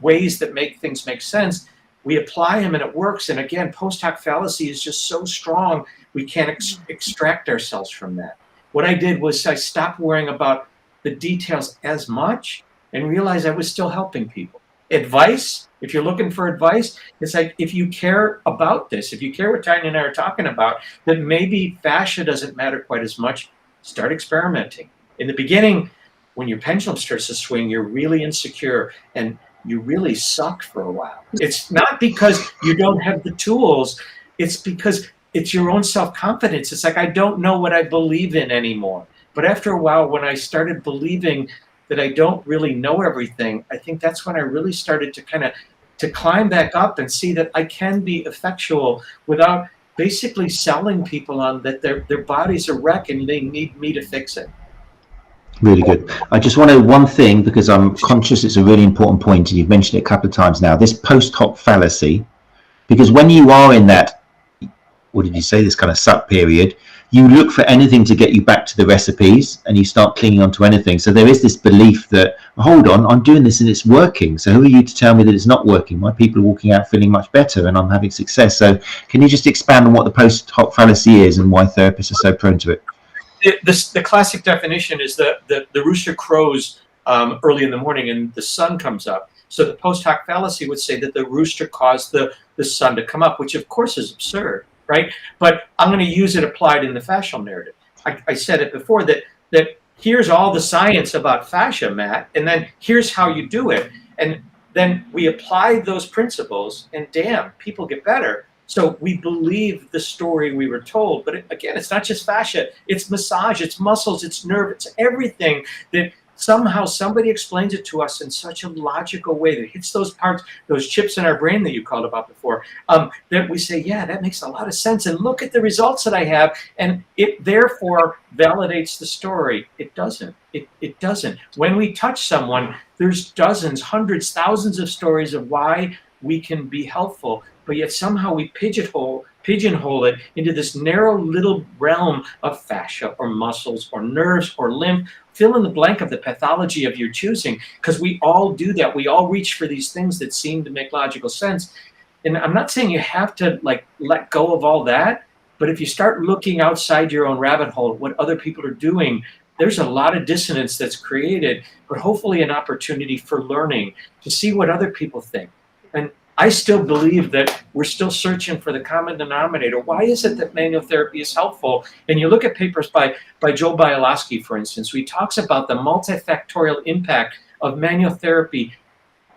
[SPEAKER 2] ways that make things make sense. We apply them and it works. And again, post hoc fallacy is just so strong, we can't extract ourselves from that. What I did was I stopped worrying about the details as much and realized I was still helping people. Advice, if you're looking for advice, it's like, if you care about this, if you care what Tania and I are talking about, that maybe fascia doesn't matter quite as much, start experimenting. In the beginning, when your pendulum starts to swing, you're really insecure and you really suck for a while. It's not because you don't have the tools, it's because it's your own self-confidence. It's like, I don't know what I believe in anymore. But after a while, when I started believing that I don't really know everything, I think that's when I really started to climb back up and see that I can be effectual without basically selling people on that their bodies are wrecked and they need me to fix it.
[SPEAKER 1] Really good. I just want to one thing, because I'm conscious it's a really important point, and you've mentioned it a couple of times now, this post hoc fallacy, because when you are in that, what did you say, this kind of suck period, you look for anything to get you back to the recipes and you start clinging on to anything. So there is this belief that, hold on, I'm doing this and it's working. So who are you to tell me that it's not working? My people are walking out feeling much better and I'm having success. So can you just expand on what the post hoc fallacy is and why therapists are so prone to it?
[SPEAKER 2] The classic definition is the rooster crows early in the morning and the sun comes up. So the post hoc fallacy would say that the rooster caused the sun to come up, which of course is absurd, right? But I'm going to use it applied in the fascial narrative. I said it before that here's all the science about fascia, Matt, and then here's how you do it. And then we apply those principles and damn, people get better. So we believe the story we were told. But again, it's not just fascia, it's massage, it's muscles, it's nerve, it's everything that somehow somebody explains it to us in such a logical way that hits those parts, those chips in our brain that you called about before, that we say, yeah, that makes a lot of sense. And look at the results that I have. And it therefore validates the story. It doesn't. It doesn't. When we touch someone, there's dozens, hundreds, thousands of stories of why we can be helpful. But yet somehow we pigeonhole it into this narrow little realm of fascia or muscles or nerves or lymph fill in the blank of the pathology of your choosing, because we all do that. We all reach for these things that seem to make logical sense. And I'm not saying you have to like let go of all that, but if you start looking outside your own rabbit hole, what other people are doing, there's a lot of dissonance that's created, but hopefully an opportunity for learning to see what other people think. And I still believe that we're still searching for the common denominator. Why is it that manual therapy is helpful? And you look at papers by Joe Bialowski, for instance, who he talks about the multifactorial impact of manual therapy,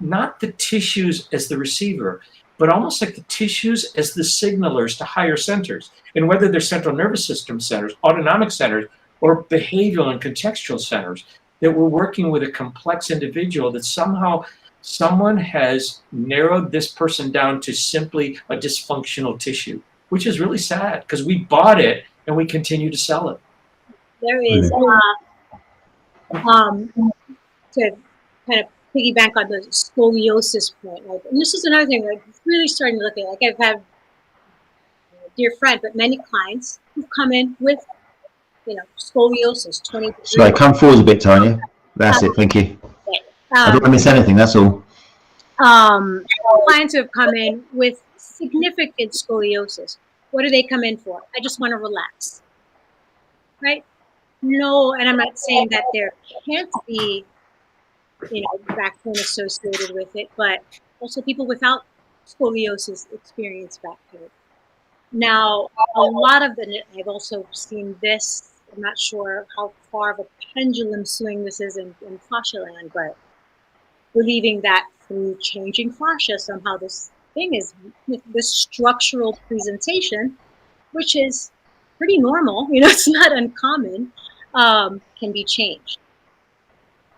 [SPEAKER 2] not the tissues as the receiver, but almost like the tissues as the signalers to higher centers. And whether they're central nervous system centers, autonomic centers, or behavioral and contextual centers, that we're working with a complex individual that somehow someone has narrowed this person down to simply a dysfunctional tissue, which is really sad because we bought it and we continue to sell it.
[SPEAKER 3] There is, to kind of piggyback on the scoliosis point, like, and this is another thing, like really starting to look at, like I've had a dear friend, but many clients who've come in with, you know, scoliosis, 20 degrees.
[SPEAKER 1] Sorry, come forward a bit, Tania. That's it, thank you. I don't want to miss anything, that's all.
[SPEAKER 3] Clients who have come in with significant scoliosis, what do they come in for? I just want to relax, right? No, and I'm not saying that there can't be, you know, back pain associated with it, but also people without scoliosis experience back pain. Now, a lot of I've also seen this, I'm not sure how far of a pendulum swing this is in fascia land, but believing that through changing fascia, somehow this thing is, this structural presentation, which is pretty normal, you know, it's not uncommon, can be changed.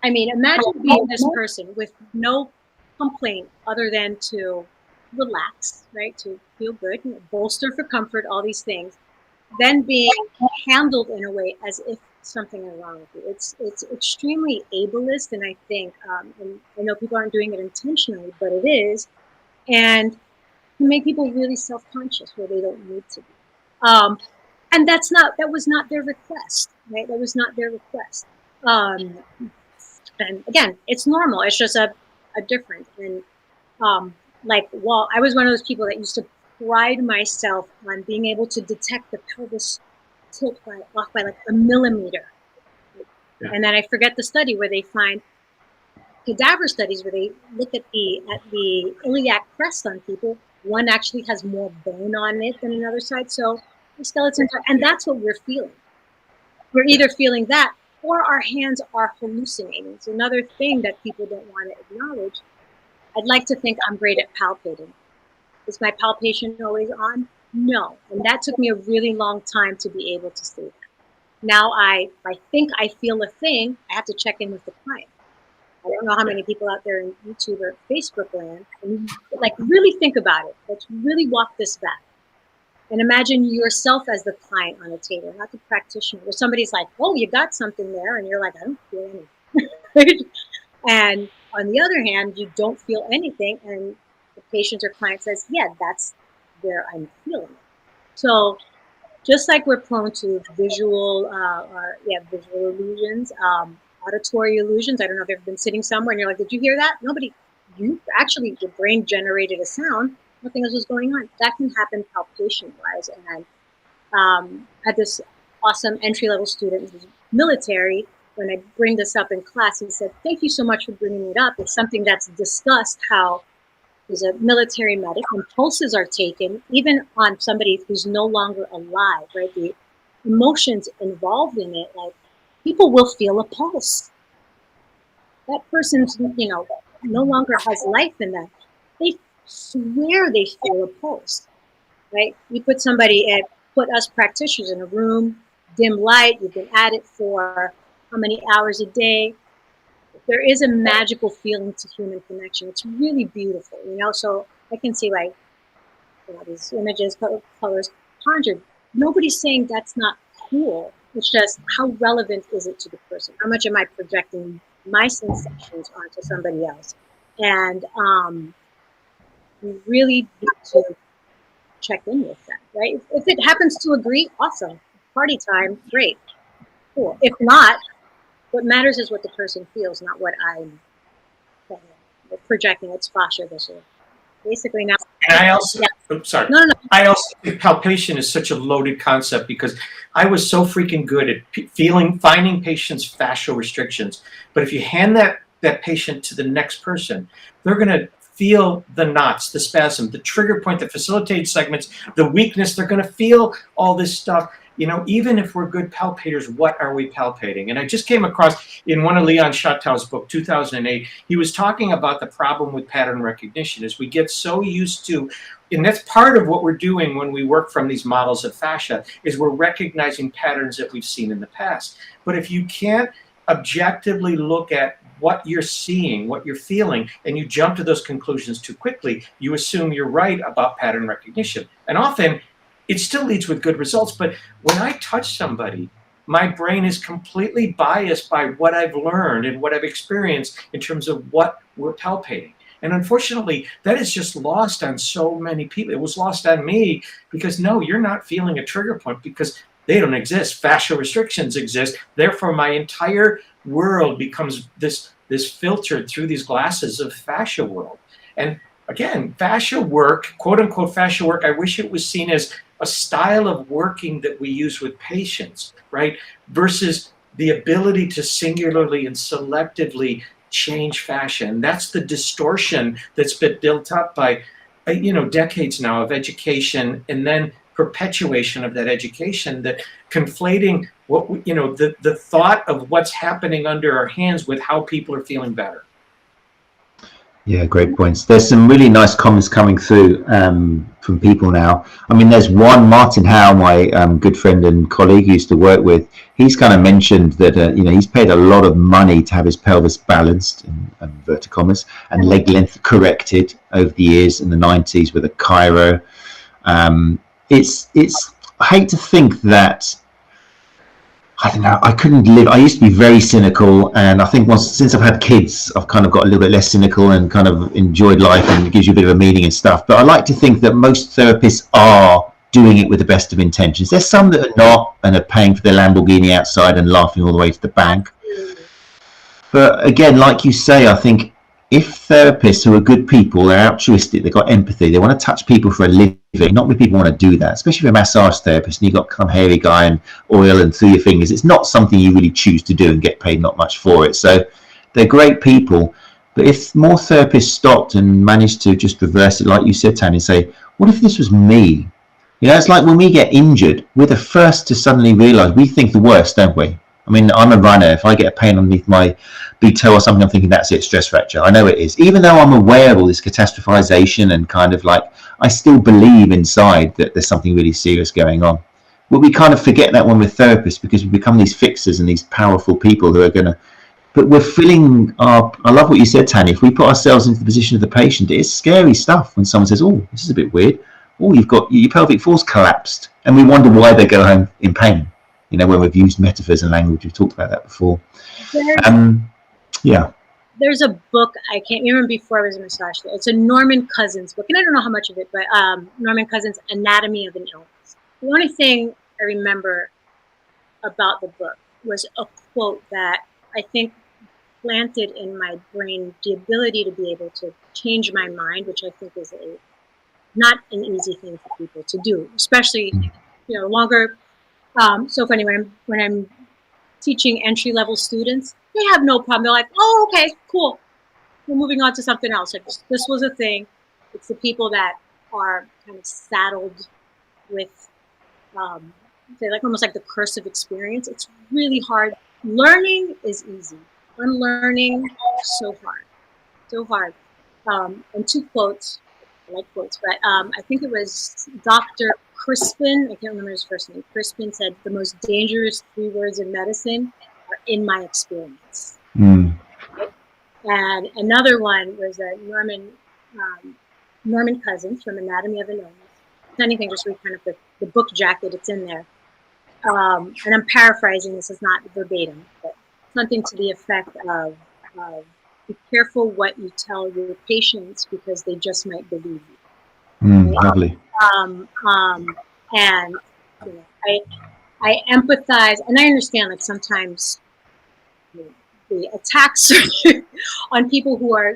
[SPEAKER 3] I mean, imagine being this person with no complaint other than to relax, right? To feel good, you know, bolster for comfort, all these things, then being handled in a way as if something is wrong with you. It's extremely ableist, and I think, and I know people aren't doing it intentionally, but it is, and can make people really self-conscious where they don't need to be. And that was not their request, right? That was not their request. And again, it's normal. It's just a difference. And like Walt, I was one of those people that used to pride myself on being able to detect the pelvis tilt off by like a millimeter. Yeah. And then I forget the study where they find cadaver studies where they look at the iliac crest on people. One actually has more bone on it than another side. So the skeletons are, and that's what we're feeling. We're either feeling that or our hands are hallucinating. It's another thing that people don't want to acknowledge. I'd like to think I'm great at palpating. Is my palpation always on? No. And that took me a really long time to be able to say that. Now if I think I feel a thing, I have to check in with the client. I don't know how many people out there in YouTube or Facebook land, and like really think about it. Let's really walk this back. And imagine yourself as the client on a table, not the practitioner, where somebody's like, oh, you got something there. And you're like, I don't feel anything. And on the other hand, you don't feel anything. And the patient or client says, yeah, that's where I'm feeling it. So just like we're prone to visual illusions, auditory illusions. I don't know if you've been sitting somewhere and you're like, did you hear that? Nobody, your brain generated a sound. Nothing else was going on. That can happen palpation-wise. And I had this awesome entry-level student who's military. When I bring this up in class, he said, thank you so much for bringing it up. It's something that's discussed, how there's a military medic and pulses are taken, even on somebody who's no longer alive, right? The emotions involved in it, like people will feel a pulse. That person's, no longer has life in them. They swear they feel a pulse, right? You put us practitioners in a room, dim light, you've been at it for how many hours a day. There is a magical feeling to human connection. It's really beautiful, so I can see like, these images, colors conjured. Nobody's saying that's not cool. It's just how relevant is it to the person? How much am I projecting my sensations onto somebody else? And we really need to check in with that, right? If it happens to agree, awesome. Party time, great, cool. If not, what matters is what the person feels, not what I'm projecting. It's fascia this year. Basically now.
[SPEAKER 2] And I also,
[SPEAKER 3] yeah.
[SPEAKER 2] oops, sorry.
[SPEAKER 3] No.
[SPEAKER 2] I also think palpation is such a loaded concept because I was so freaking good at finding patients' fascial restrictions. But if you hand that patient to the next person, they're going to feel the knots, the spasm, the trigger point that facilitates segments, the weakness. They're going to feel all this stuff. You know, even if we're good palpators, what are we palpating? And I just came across in one of Leon Schattau's book, 2008, he was talking about the problem with pattern recognition is we get so used to, and that's part of what we're doing when we work from these models of fascia, is we're recognizing patterns that we've seen in the past. But if you can't objectively look at what you're seeing, what you're feeling, and you jump to those conclusions too quickly, you assume you're right about pattern recognition. And often, it still leads with good results, but when I touch somebody, my brain is completely biased by what I've learned and what I've experienced in terms of what we're palpating. And unfortunately, that is just lost on so many people. It was lost on me because no, you're not feeling a trigger point because they don't exist. Fascial restrictions exist. Therefore, my entire world becomes this filtered through these glasses of fascia world. And again, fascia work, quote unquote fascia work, I wish it was seen as a style of working that we use with patients, right? Versus the ability to singularly and selectively change fascia. And that's the distortion that's been built up by, decades now of education and then perpetuation of that education, that conflating what, the thought of what's happening under our hands with how people are feeling better.
[SPEAKER 1] Yeah, great points. There's some really nice comments coming through from people now. I mean, there's one, Martin Howe, my good friend and colleague who used to work with, he's kind of mentioned that, he's paid a lot of money to have his pelvis balanced, in inverted commas, and leg length corrected over the years in the 90s with a chiro. I hate to think that, I don't know, I couldn't live. I used to be very cynical, and I think since I've had kids, I've kind of got a little bit less cynical and kind of enjoyed life, and it gives you a bit of a meaning and stuff. But I like to think that most therapists are doing it with the best of intentions. There's some that are not and are paying for their Lamborghini outside and laughing all the way to the bank. But again, like you say, I think if therapists who are good people, they're altruistic, they've got empathy, they want to touch people for a living, not many people want to do that, especially if you're a massage therapist and you've got some hairy guy and oil and through your fingers. It's not something you really choose to do and get paid not much for it. So they're great people. But if more therapists stopped and managed to just reverse it, like you said, Tania, say, what if this was me? It's like when we get injured, we're the first to suddenly realize we think the worst, don't we? I mean, I'm a runner. If I get a pain underneath my big toe or something, I'm thinking that's it, stress fracture. I know it is. Even though I'm aware of all this catastrophization and kind of like, I still believe inside that there's something really serious going on. But we kind of forget that when we're therapists because we become these fixers and these powerful people who are going to, but we're filling our, I love what you said, Tania, if we put ourselves into the position of the patient, it is scary stuff when someone says, oh, this is a bit weird. Oh, you've got your pelvic floor's collapsed. And we wonder why they go home in pain. When we've used metaphors and language, we've talked about that before. Yeah.
[SPEAKER 3] There's a book, I can't remember before I was a massage therapist. It's a Norman Cousins book, and I don't know how much of it, but Norman Cousins' Anatomy of an Illness. The only thing I remember about the book was a quote that I think planted in my brain the ability to be able to change my mind, which I think is not an easy thing for people to do, especially longer. So funny when I'm teaching entry-level students, they have no problem. They're like, "Oh, okay, cool. We're moving on to something else." Like, this was a thing. It's the people that are kind of saddled with, almost like the curse of experience. It's really hard. Learning is easy. Unlearning, so hard. And two quotes. I like quotes, but I think it was Dr. Crispin, I can't remember his first name. Crispin said, the most dangerous 3 words in medicine are in my experience.
[SPEAKER 1] Mm.
[SPEAKER 3] And another one was Norman Cousins from Anatomy of an Illness. If anything, just read kind of the book jacket, it's in there. And I'm paraphrasing, this is not verbatim, but something to the effect of be careful what you tell your patients because they just might believe you.
[SPEAKER 1] Lovely.
[SPEAKER 3] And I empathize, and I understand. Like sometimes the attacks on people who are,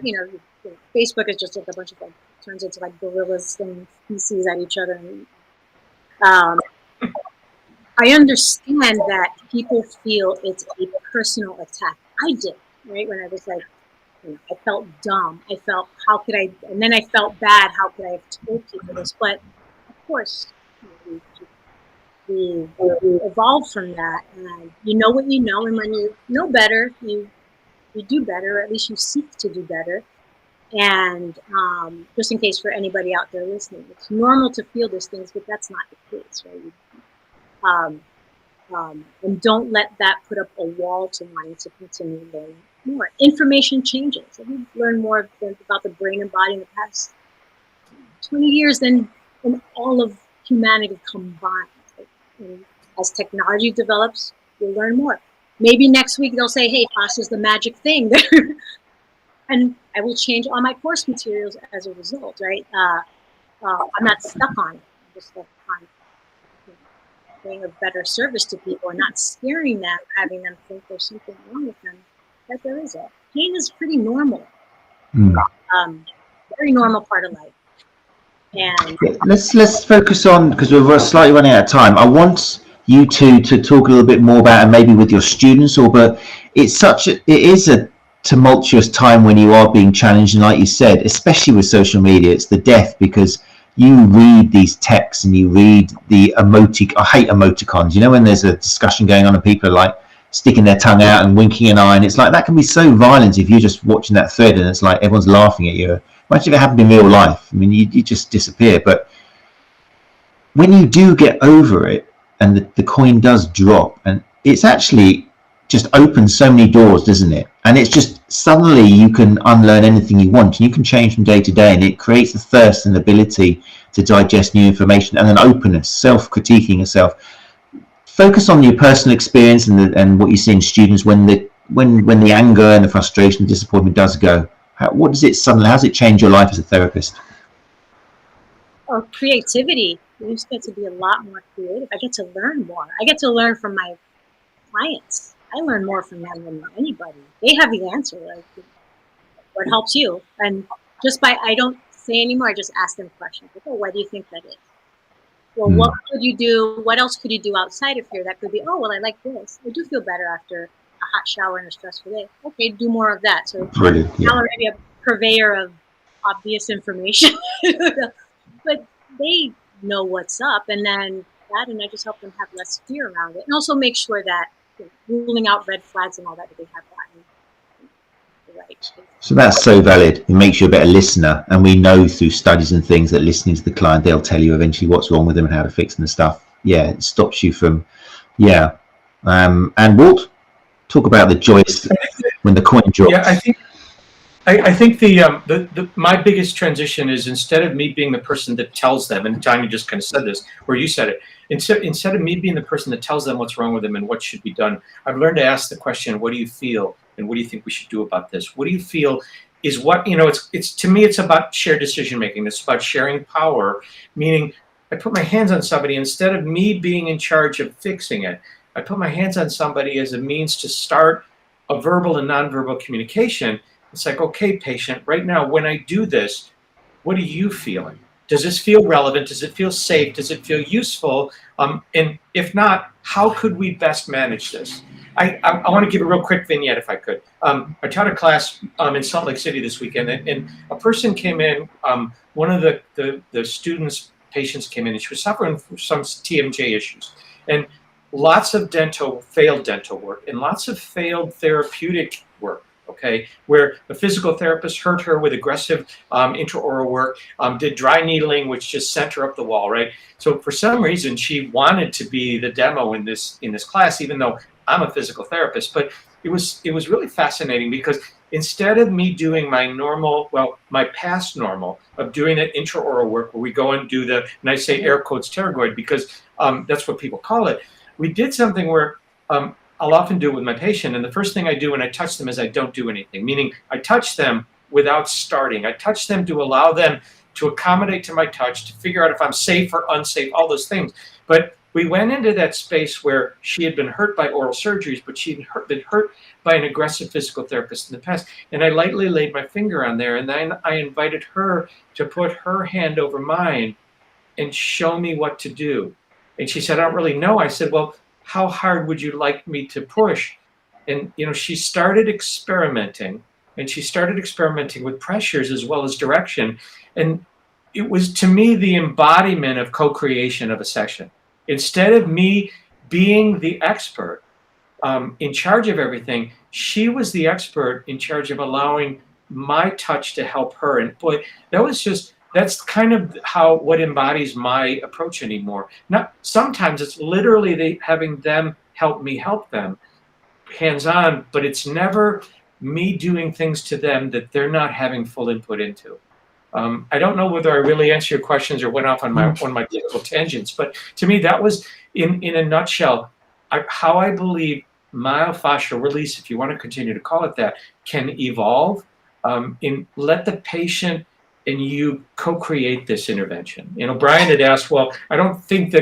[SPEAKER 3] Facebook is just like a bunch of turns into like gorillas and species at each other. And, I understand that people feel it's a personal attack. I did, right? When I was like, I felt dumb. I felt, how could I, and then I felt bad. How could I have told people this? But of course, we evolved from that. And you know what you know. And when you know better, you do better, or at least you seek to do better. And just in case for anybody out there listening, it's normal to feel those things, but that's not the case, right? And don't let that put up a wall to wanting to continue learning more. Information changes. We've learned more about the brain and body in the past 20 years than in all of humanity combined. And as technology develops, we'll learn more. Maybe next week they'll say, hey, Fascia is the magic thing. And I will change all my course materials as a result, right? I'm not stuck on it. I'm just stuck on being a better service to people and not scaring them, having them think there's something wrong with them, that there isn't. Pain is pretty normal. Very normal part of life. And
[SPEAKER 1] let's focus on, because we're slightly running out of time. I want you to talk a little bit more about, and maybe with your students, but it is a tumultuous time when you are being challenged, and like you said, especially with social media, it's the death, because you read these texts and you read the I hate emoticons, when there's a discussion going on and people are like sticking their tongue out and winking an eye, and it's like, that can be so violent if you're just watching that thread and it's like everyone's laughing at you. Imagine if it happened in real life. I mean, you just disappear. But when you do get over it and the coin does drop, and it's actually just opens so many doors, doesn't it? And it's just suddenly you can unlearn anything you want, and you can change from day to day, and it creates a thirst and ability to digest new information, and an openness, self-critiquing yourself. Focus on your personal experience and what you see in students when the anger and the frustration and disappointment does go. How does it change your life as a therapist?
[SPEAKER 3] Oh, creativity. You just get to be a lot more creative. I get to learn more. I get to learn from my clients. I learn more from them than anybody. They have the answer. Like, what helps you? And I don't say anymore. I just ask them questions. Like, oh, why do you think that is? Well, what could you do? What else could you do outside of here? That could be, oh, well, I like this. I do feel better after a hot shower and a stressful day. Okay, do more of that. So
[SPEAKER 1] brilliant.
[SPEAKER 3] I'm already a purveyor of obvious information, but they know what's up, and then I just help them have less fear around it, and also make sure that ruling out red flags and all that they have gotten the right.
[SPEAKER 1] So that's so valid. It makes you a better listener, and we know through studies and things that listening to the client, they'll tell you eventually what's wrong with them and how to fix them and stuff. Yeah, it stops you from, and Walt, talk about the joys when the coin drops.
[SPEAKER 2] Yeah, I think the my biggest transition is, instead of me being the person that tells them, and Tania just kind of said this, or you said it, instead of me being the person that tells them what's wrong with them and what should be done, I've learned to ask the question, what do you feel, and what do you think we should do about this? What do you feel is what, it's to me, it's about shared decision making. It's about sharing power, meaning I put my hands on somebody, instead of me being in charge of fixing it, I put my hands on somebody as a means to start a verbal and nonverbal communication. It's like, okay, patient, right now, when I do this, what are you feeling? Does this feel relevant? Does it feel safe? Does it feel useful? And if not, how could we best manage this? I want to give a real quick vignette, if I could. I taught a class in Salt Lake City this weekend, and a person came in, one of the students' patients came in, and she was suffering from some TMJ issues. And lots of failed dental work, and lots of failed therapeutic work. Okay, where the physical therapist hurt her with aggressive intraoral work, did dry needling, which just sent her up the wall, right? So for some reason, she wanted to be the demo in this class, even though I'm a physical therapist. But it was really fascinating, because instead of me doing my past normal of doing that intraoral work where we go and do and I say air quotes pterygoid because that's what people call it, we did something where I'll often do it with my patient, and the first thing I do when I touch them is I don't do anything, meaning I touch them without starting. I touch them to allow them to accommodate to my touch, to figure out if I'm safe or unsafe, all those things. But we went into that space where she had been hurt by oral surgeries, but she'd been hurt by an aggressive physical therapist in the past. And I lightly laid my finger on there, and then I invited her to put her hand over mine and show me what to do. And she said, I don't really know. I said, well, how hard would you like me to push? And, you know, she started experimenting, and she started experimenting with pressures as well as direction. And it was, to me, the embodiment of co-creation of a session. Instead of me being the expert in charge of everything, she was the expert in charge of allowing my touch to help her. And boy, that's kind of what embodies my approach anymore. Sometimes it's literally having them help me help them, hands-on, but it's never me doing things to them that they're not having full input into. I don't know whether I really answered your questions or went off on one of my typical tangents, but to me, that was, in a nutshell, how I believe myofascial release, if you want to continue to call it that, can evolve. Let the patient and you co-create this intervention. You know, Brian had asked, well, I think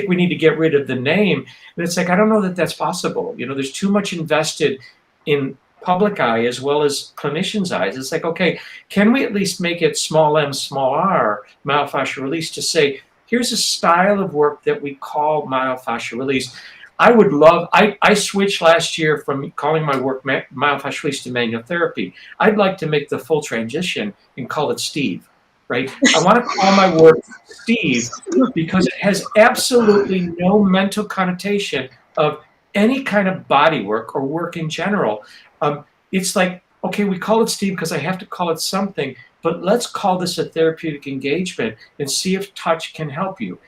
[SPEAKER 2] we need to get rid of the name. And it's like, I don't know that that's possible. You know, there's too much invested in public eye as well as clinicians' eyes. It's like, okay, can we at least make it small m, small r, myofascial release, to say, here's a style of work that we call myofascial release. I switched last year from calling my work myofascial release to manual therapy. I'd like to make the full transition and call it Steve, right? I want to call my work Steve because it has absolutely no mental connotation of any kind of body work or work in general. It's like, okay, we call it Steve because I have to call it something, but let's call this a therapeutic engagement and see if touch can help you.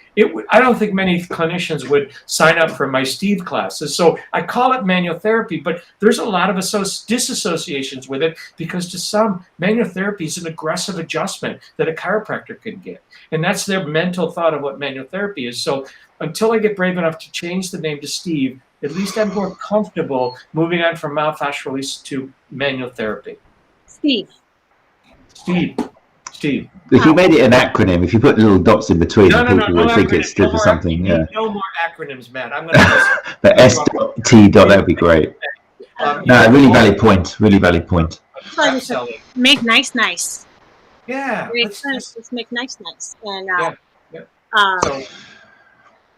[SPEAKER 2] I don't think many clinicians would sign up for my Steve classes, so I call it manual therapy, but there's a lot of disassociations with it because to some, manual therapy is an aggressive adjustment that a chiropractor can get. And that's their mental thought of what manual therapy is. So until I get brave enough to change the name to Steve, at least I'm more comfortable moving on from myofascial release to manual therapy.
[SPEAKER 3] Steve.
[SPEAKER 1] If you made it an acronym, if you put little dots in between, people would think it stood for something.
[SPEAKER 2] No more acronyms, Matt. I'm going to
[SPEAKER 1] the ST dot, that would be great. No, really valid point. Really valid point.
[SPEAKER 3] Make nice.
[SPEAKER 2] Yeah.
[SPEAKER 3] Let's make nice. And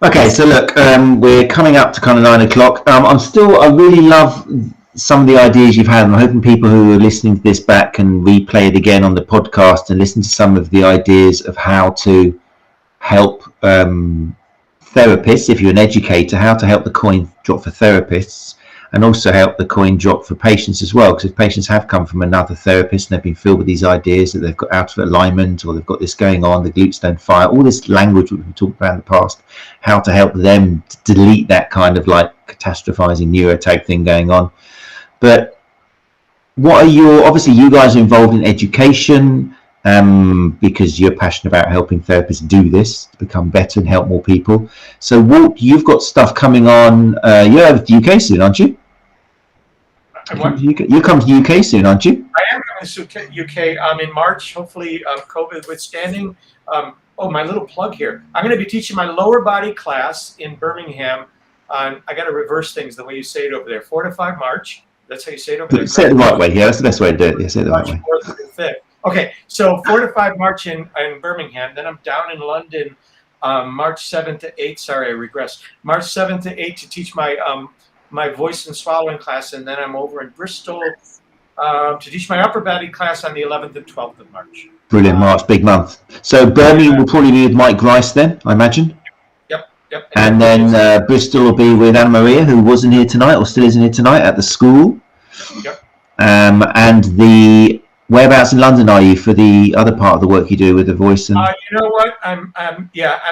[SPEAKER 1] okay, so look, we're coming up to kind of 9 o'clock. I really love some of the ideas you've had. I'm hoping people who are listening to this back can replay it again on the podcast and listen to some of the ideas of how to help therapists, if you're an educator, how to help the coin drop for therapists, and also help the coin drop for patients as well. Because if patients have come from another therapist and they've been filled with these ideas that they've got out of alignment, or they've got this going on, the glutes don't fire, all this language we've talked about in the past, how to help them to delete that kind of like catastrophizing neurotag thing going on. But what are obviously you guys are involved in education because you're passionate about helping therapists do this to become better and help more people. So Walt, you've got stuff coming on, you're over to the UK soon, aren't you? You come to the UK soon, aren't you?
[SPEAKER 2] I am coming to UK in March, hopefully COVID withstanding. My little plug here. I'm going to be teaching my lower body class in Birmingham. I got to reverse things the way you say it over there. 4 to 5 March. That's how you say it over there.
[SPEAKER 1] Say it the right way. Yeah, that's the best way to do it. Yeah, say it the right way.
[SPEAKER 2] 4th to 5th. Okay, so 4 to 5 March in Birmingham. Then I'm down in London March 7th to 8th. Sorry, I regressed. March 7th to 8th to teach my voice and swallowing class. And then I'm over in Bristol to teach my upper body class on the 11th and 12th of March.
[SPEAKER 1] Brilliant, March, big month. So Birmingham will probably be with Mike Grice then, I imagine?
[SPEAKER 2] Yep.
[SPEAKER 1] And then Bristol will be with Anna Maria, who wasn't here tonight or still isn't here tonight at the school.
[SPEAKER 2] Yep.
[SPEAKER 1] And the whereabouts in London are you for the other part of the work you do with the voice? And
[SPEAKER 2] you know what? I'm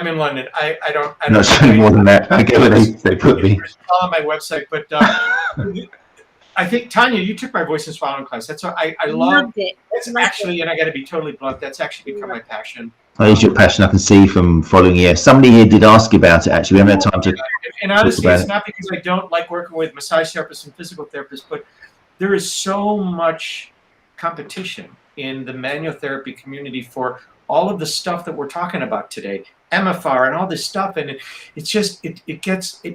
[SPEAKER 2] in London. I don't.
[SPEAKER 1] Not showing more than that. I get what they put me.
[SPEAKER 2] It's all on my website, but I think Tania, you took my voice and swallowing class. That's what I loved it. It's actually, and I got to be totally blunt, that's actually become my passion.
[SPEAKER 1] Oh, it's your passion, I can see from following you. Somebody here did ask you about it, actually. We haven't had time to.
[SPEAKER 2] And honestly, it's not because I don't like working with massage therapists and physical therapists, but there is so much competition in the manual therapy community for all of the stuff that we're talking about today, MFR and all this stuff. And it's just,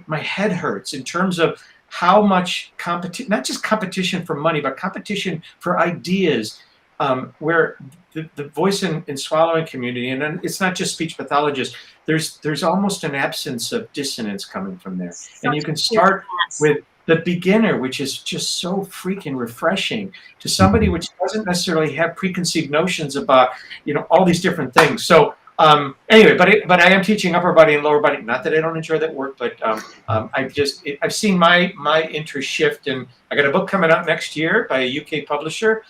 [SPEAKER 2] my head hurts in terms of how much competition, not just competition for money, but competition for ideas, where the voice and swallowing community, and then it's not just speech pathologists, there's almost an absence of dissonance coming from there. And you can start with the beginner, which is just so freaking refreshing, to somebody which doesn't necessarily have preconceived notions about, all these different things. So anyway, but I am teaching upper body and lower body. Not that I don't enjoy that work, but I've seen my interest shift, and I got a book coming out next year by a UK publisher,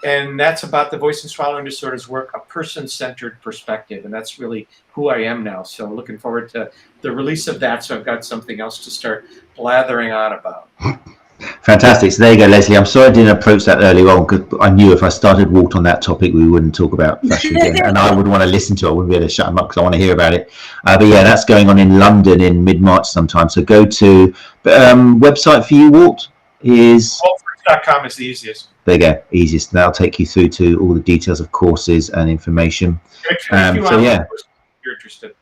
[SPEAKER 2] and that's about the voice and swallowing disorders work, a person-centered perspective, and that's really who I am now. So looking forward to the release of that, so I've got something else to start blathering on about.
[SPEAKER 1] Fantastic. So there you go, Leslie. I'm sorry I didn't approach that earlier on, because I knew if I started Walt on that topic, we wouldn't talk about fascia again, and I would want to listen to it. I wouldn't be able to shut him up because I want to hear about it. But yeah, that's going on in London in mid-March sometime. So go to website for you, Walt, is
[SPEAKER 2] WaltFritz.com is the easiest.
[SPEAKER 1] There you go, easiest. That'll take you through to all the details of courses and information.
[SPEAKER 2] So yeah, if you're interested.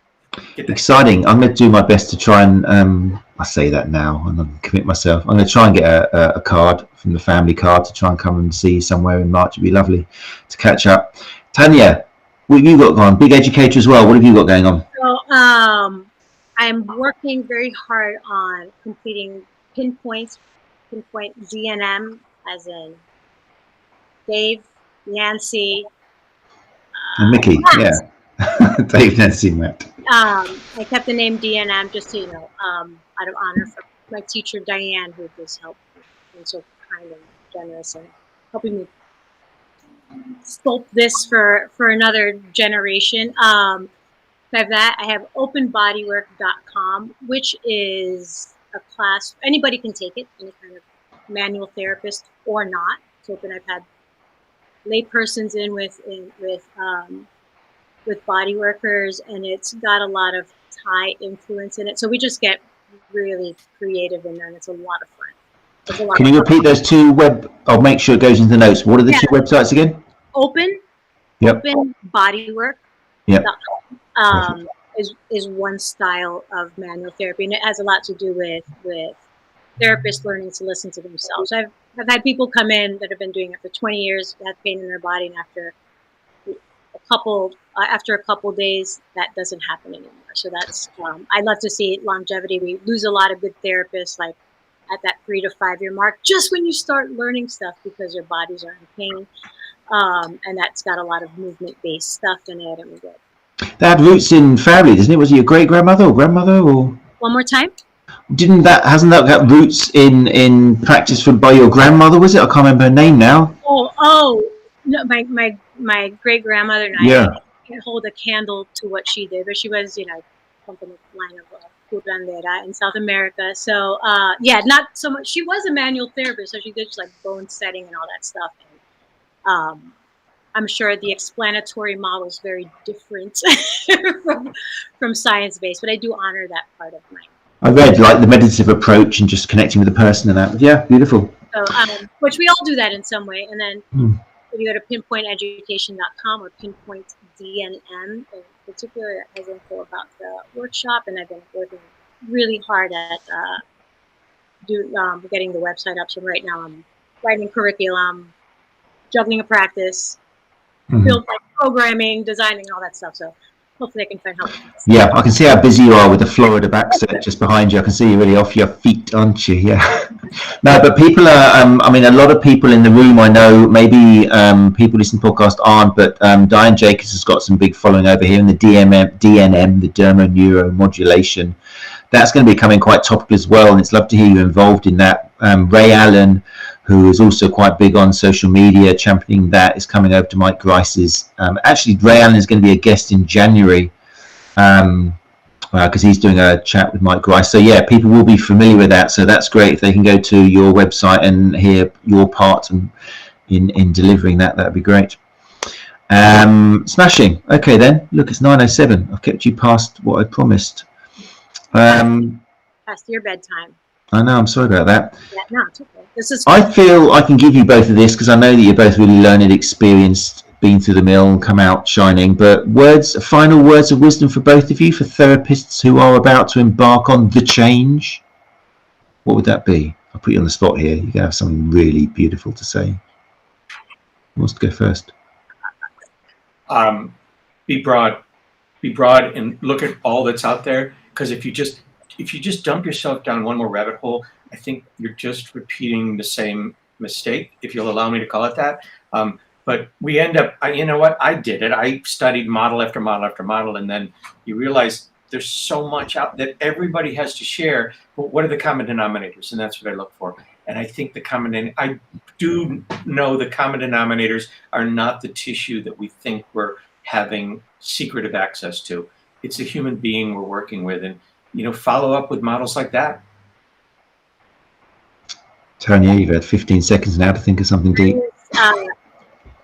[SPEAKER 1] Exciting. I'm going to do my best to try and I say that now and I'm commit myself. I'm going to try and get a card from the family card to try and come and see you somewhere in March. It'd be lovely to catch up. Tania, what have you got going on? Big educator as well. What have you got going on?
[SPEAKER 3] So I'm working very hard on completing Pinpoint DNM, as in Dave, Nancy,
[SPEAKER 1] and Mickey, Matt. Yeah. Dave, Nancy, Matt.
[SPEAKER 3] I kept the name DNM just so you know, out of honor for my teacher Diane, who just helped me and so kind and generous and helping me sculpt this for another generation. I have that. I have openbodywork.com, which is a class anybody can take it, any kind of manual therapist or not. It's open. I've had laypersons in with body workers, and it's got a lot of Thai influence in it. So we just get really creative in there, and it's a lot of fun. It's a lot
[SPEAKER 1] Can you repeat those two I'll make sure it goes into the notes. What are the two websites again?
[SPEAKER 3] Open Bodywork.
[SPEAKER 1] Yep.
[SPEAKER 3] Is one style of manual therapy, and it has a lot to do with therapists learning to listen to themselves. I've had people come in that have been doing it for 20 years, had pain in their body, and after a couple days, that doesn't happen anymore. So that's I love to see longevity. We lose a lot of good therapists, like at that 3 to 5 year mark, just when you start learning stuff because your bodies are in pain, and that's got a lot of movement based stuff in it, and we're good.
[SPEAKER 1] That had roots in family, doesn't it? Was it your great grandmother or grandmother or?
[SPEAKER 3] One more time.
[SPEAKER 1] Hasn't that got roots in practice by your grandmother? Was it? I can't remember her name now.
[SPEAKER 3] Oh no, my great grandmother and I can't hold a candle to what she did, but she was from the line of curandera in South America. So not so much. She was a manual therapist, so she did just like bone setting and all that stuff. And, I'm sure the explanatory model is very different from science-based, but I do honor that part of mine.
[SPEAKER 1] I read like the meditative approach and just connecting with the person and that. Yeah, beautiful.
[SPEAKER 3] So, which we all do that in some way. And then if you go to pinpointeducation.com or Pinpoint DNM, in particular, it has info about the workshop. And I've been working really hard at getting the website up. So right now I'm writing curriculum, juggling a practice, build like programming, designing, all that stuff. So hopefully I can find help.
[SPEAKER 1] Yeah, I can see how busy you are with the Florida backset just behind you. I can see you're really off your feet, aren't you? Yeah. No, but people are, a lot of people in the room I know, maybe people listening to the podcast aren't, but Diane Jacobs has got some big following over here in the DNM, the dermoneuromodulation. That's going to be coming quite topical as well, and it's lovely to hear you involved in that. Ray Allen, who is also quite big on social media, championing that, is coming over to Mike Grice's. Actually, Ray Allen is going to be a guest in January because he's doing a chat with Mike Grice. So yeah, people will be familiar with that. So that's great if they can go to your website and hear your part in delivering that. That'd be great. Smashing. Okay then. Look, it's 9:07. I've kept you past what I promised.
[SPEAKER 3] Past your bedtime.
[SPEAKER 1] I know, I'm sorry about that.
[SPEAKER 3] Yeah, no, it's okay. This is
[SPEAKER 1] I feel I can give you both of this because I know that you're both really learned, experienced been through the mill and come out shining. But final words of wisdom for both of you, for therapists who are about to embark on the change. What would that be? I'll put you on the spot here. You can have something really beautiful to say. Who wants to go first?
[SPEAKER 2] Be broad and look at all that's out there. Because if you just dump yourself down one more rabbit hole, I think you're just repeating the same mistake, if you'll allow me to call it that. But we end up, you know what, I did it. I studied model after model after model, and then you realize there's so much out that everybody has to share. But what are the common denominators? And that's what I look for. And I think I do know the common denominators are not the tissue that we think we're having secretive access to. It's a human being we're working with, and follow up with models like that.
[SPEAKER 1] Tania, you've had 15 seconds now to think of something deep.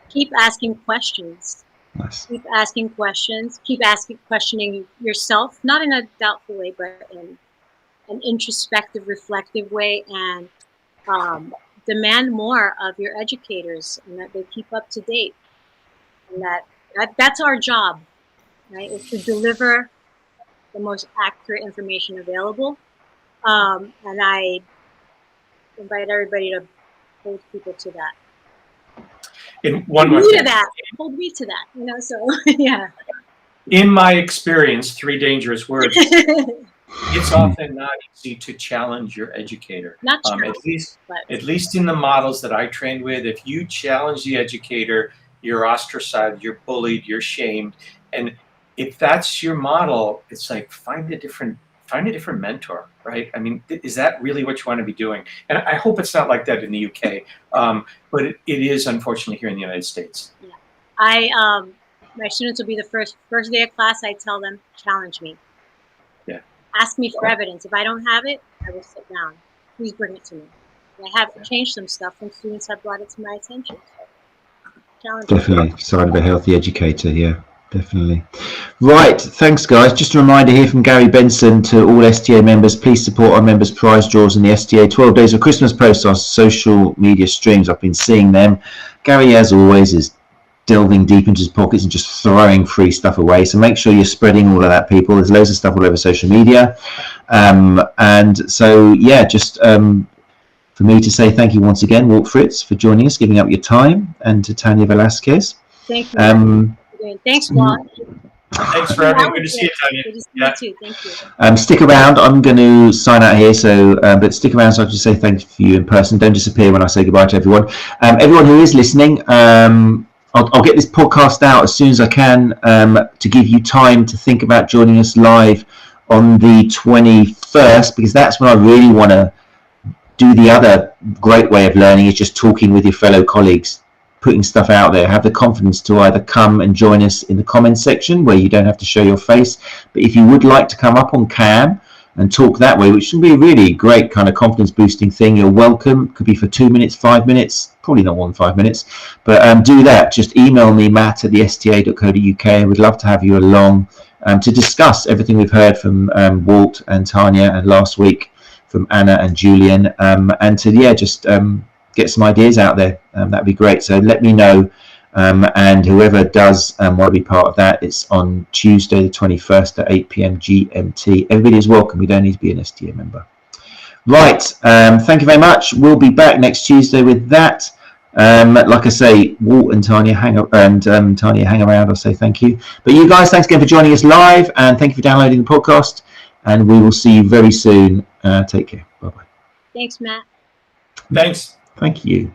[SPEAKER 3] Keep asking questions.
[SPEAKER 1] Nice.
[SPEAKER 3] Keep asking questions. Keep questioning yourself, not in a doubtful way, but in an introspective, reflective way, and demand more of your educators, and that they keep up to date. And that's our job, right? Is to deliver the most accurate information available. And I invite everybody to hold people to that.
[SPEAKER 2] And one more thing.
[SPEAKER 3] Hold me to that, so yeah.
[SPEAKER 2] In my experience, 3 dangerous words. It's often not easy to challenge your educator.
[SPEAKER 3] Not challenge,
[SPEAKER 2] at least in the models that I trained with, if you challenge the educator, you're ostracized, you're bullied, you're shamed. And if that's your model, it's like find a different mentor, right? I mean, is that really what you want to be doing? And I hope it's not like that in the UK, but it is unfortunately here in the United States.
[SPEAKER 3] Yeah, my students will be the first day of class. I tell them, challenge me.
[SPEAKER 2] Yeah.
[SPEAKER 3] Ask me for evidence. If I don't have it, I will sit down. Please bring it to me. I have changed some stuff, and students have brought it to my attention. So, challenge
[SPEAKER 1] Definitely,
[SPEAKER 3] me.
[SPEAKER 1] sign of a healthy educator. Yeah. Definitely. Right, thanks guys. Just a reminder here from Gary Benson to all STA members, please support our members' prize draws in the STA 12 Days of Christmas posts on social media streams. I've been seeing them. Gary, as always, is delving deep into his pockets and just throwing free stuff away, so make sure you're spreading all of that, people. There's loads of stuff all over social media, and so yeah, just for me to say thank you once again, Walt, Fritz, for joining us, giving up your time, and to Tania Velásquez.
[SPEAKER 3] Thank you. Thanks, Walt.
[SPEAKER 2] Thanks for having me. Good to see you, Tania.
[SPEAKER 3] Good to see you too. Thank you.
[SPEAKER 1] Stick around. I'm going to sign out here, so but stick around so I can say thank you for you in person. Don't disappear when I say goodbye to everyone. Everyone who is listening, I'll get this podcast out as soon as I can to give you time to think about joining us live on the 21st, because that's when I really want to do the other great way of learning, is just talking with your fellow colleagues, putting stuff out there. Have the confidence to either come and join us in the comments section where you don't have to show your face, but if you would like to come up on cam and talk that way, which can be a really great kind of confidence boosting thing, you're welcome. Could be for 2 minutes, 5 minutes, probably not more than 5 minutes, but do that. Just email me, matt@thesta.co.uk. I would love to have you along to discuss everything we've heard from Walt and Tania, and last week from Anna and Julian, and to just get some ideas out there. That'd be great. So let me know, and whoever does want to be part of that, it's on Tuesday the 21st at 8 p.m. GMT. Everybody is welcome. You don't need to be an STA member. Right, thank you very much. We'll be back next Tuesday with that. Like I say, Walt and Tania hang around. I'll say thank you. But you guys, thanks again for joining us live, and thank you for downloading the podcast, and we will see you very soon. Take care. Bye-bye.
[SPEAKER 3] Thanks, Matt.
[SPEAKER 2] Thanks.
[SPEAKER 1] Thank you.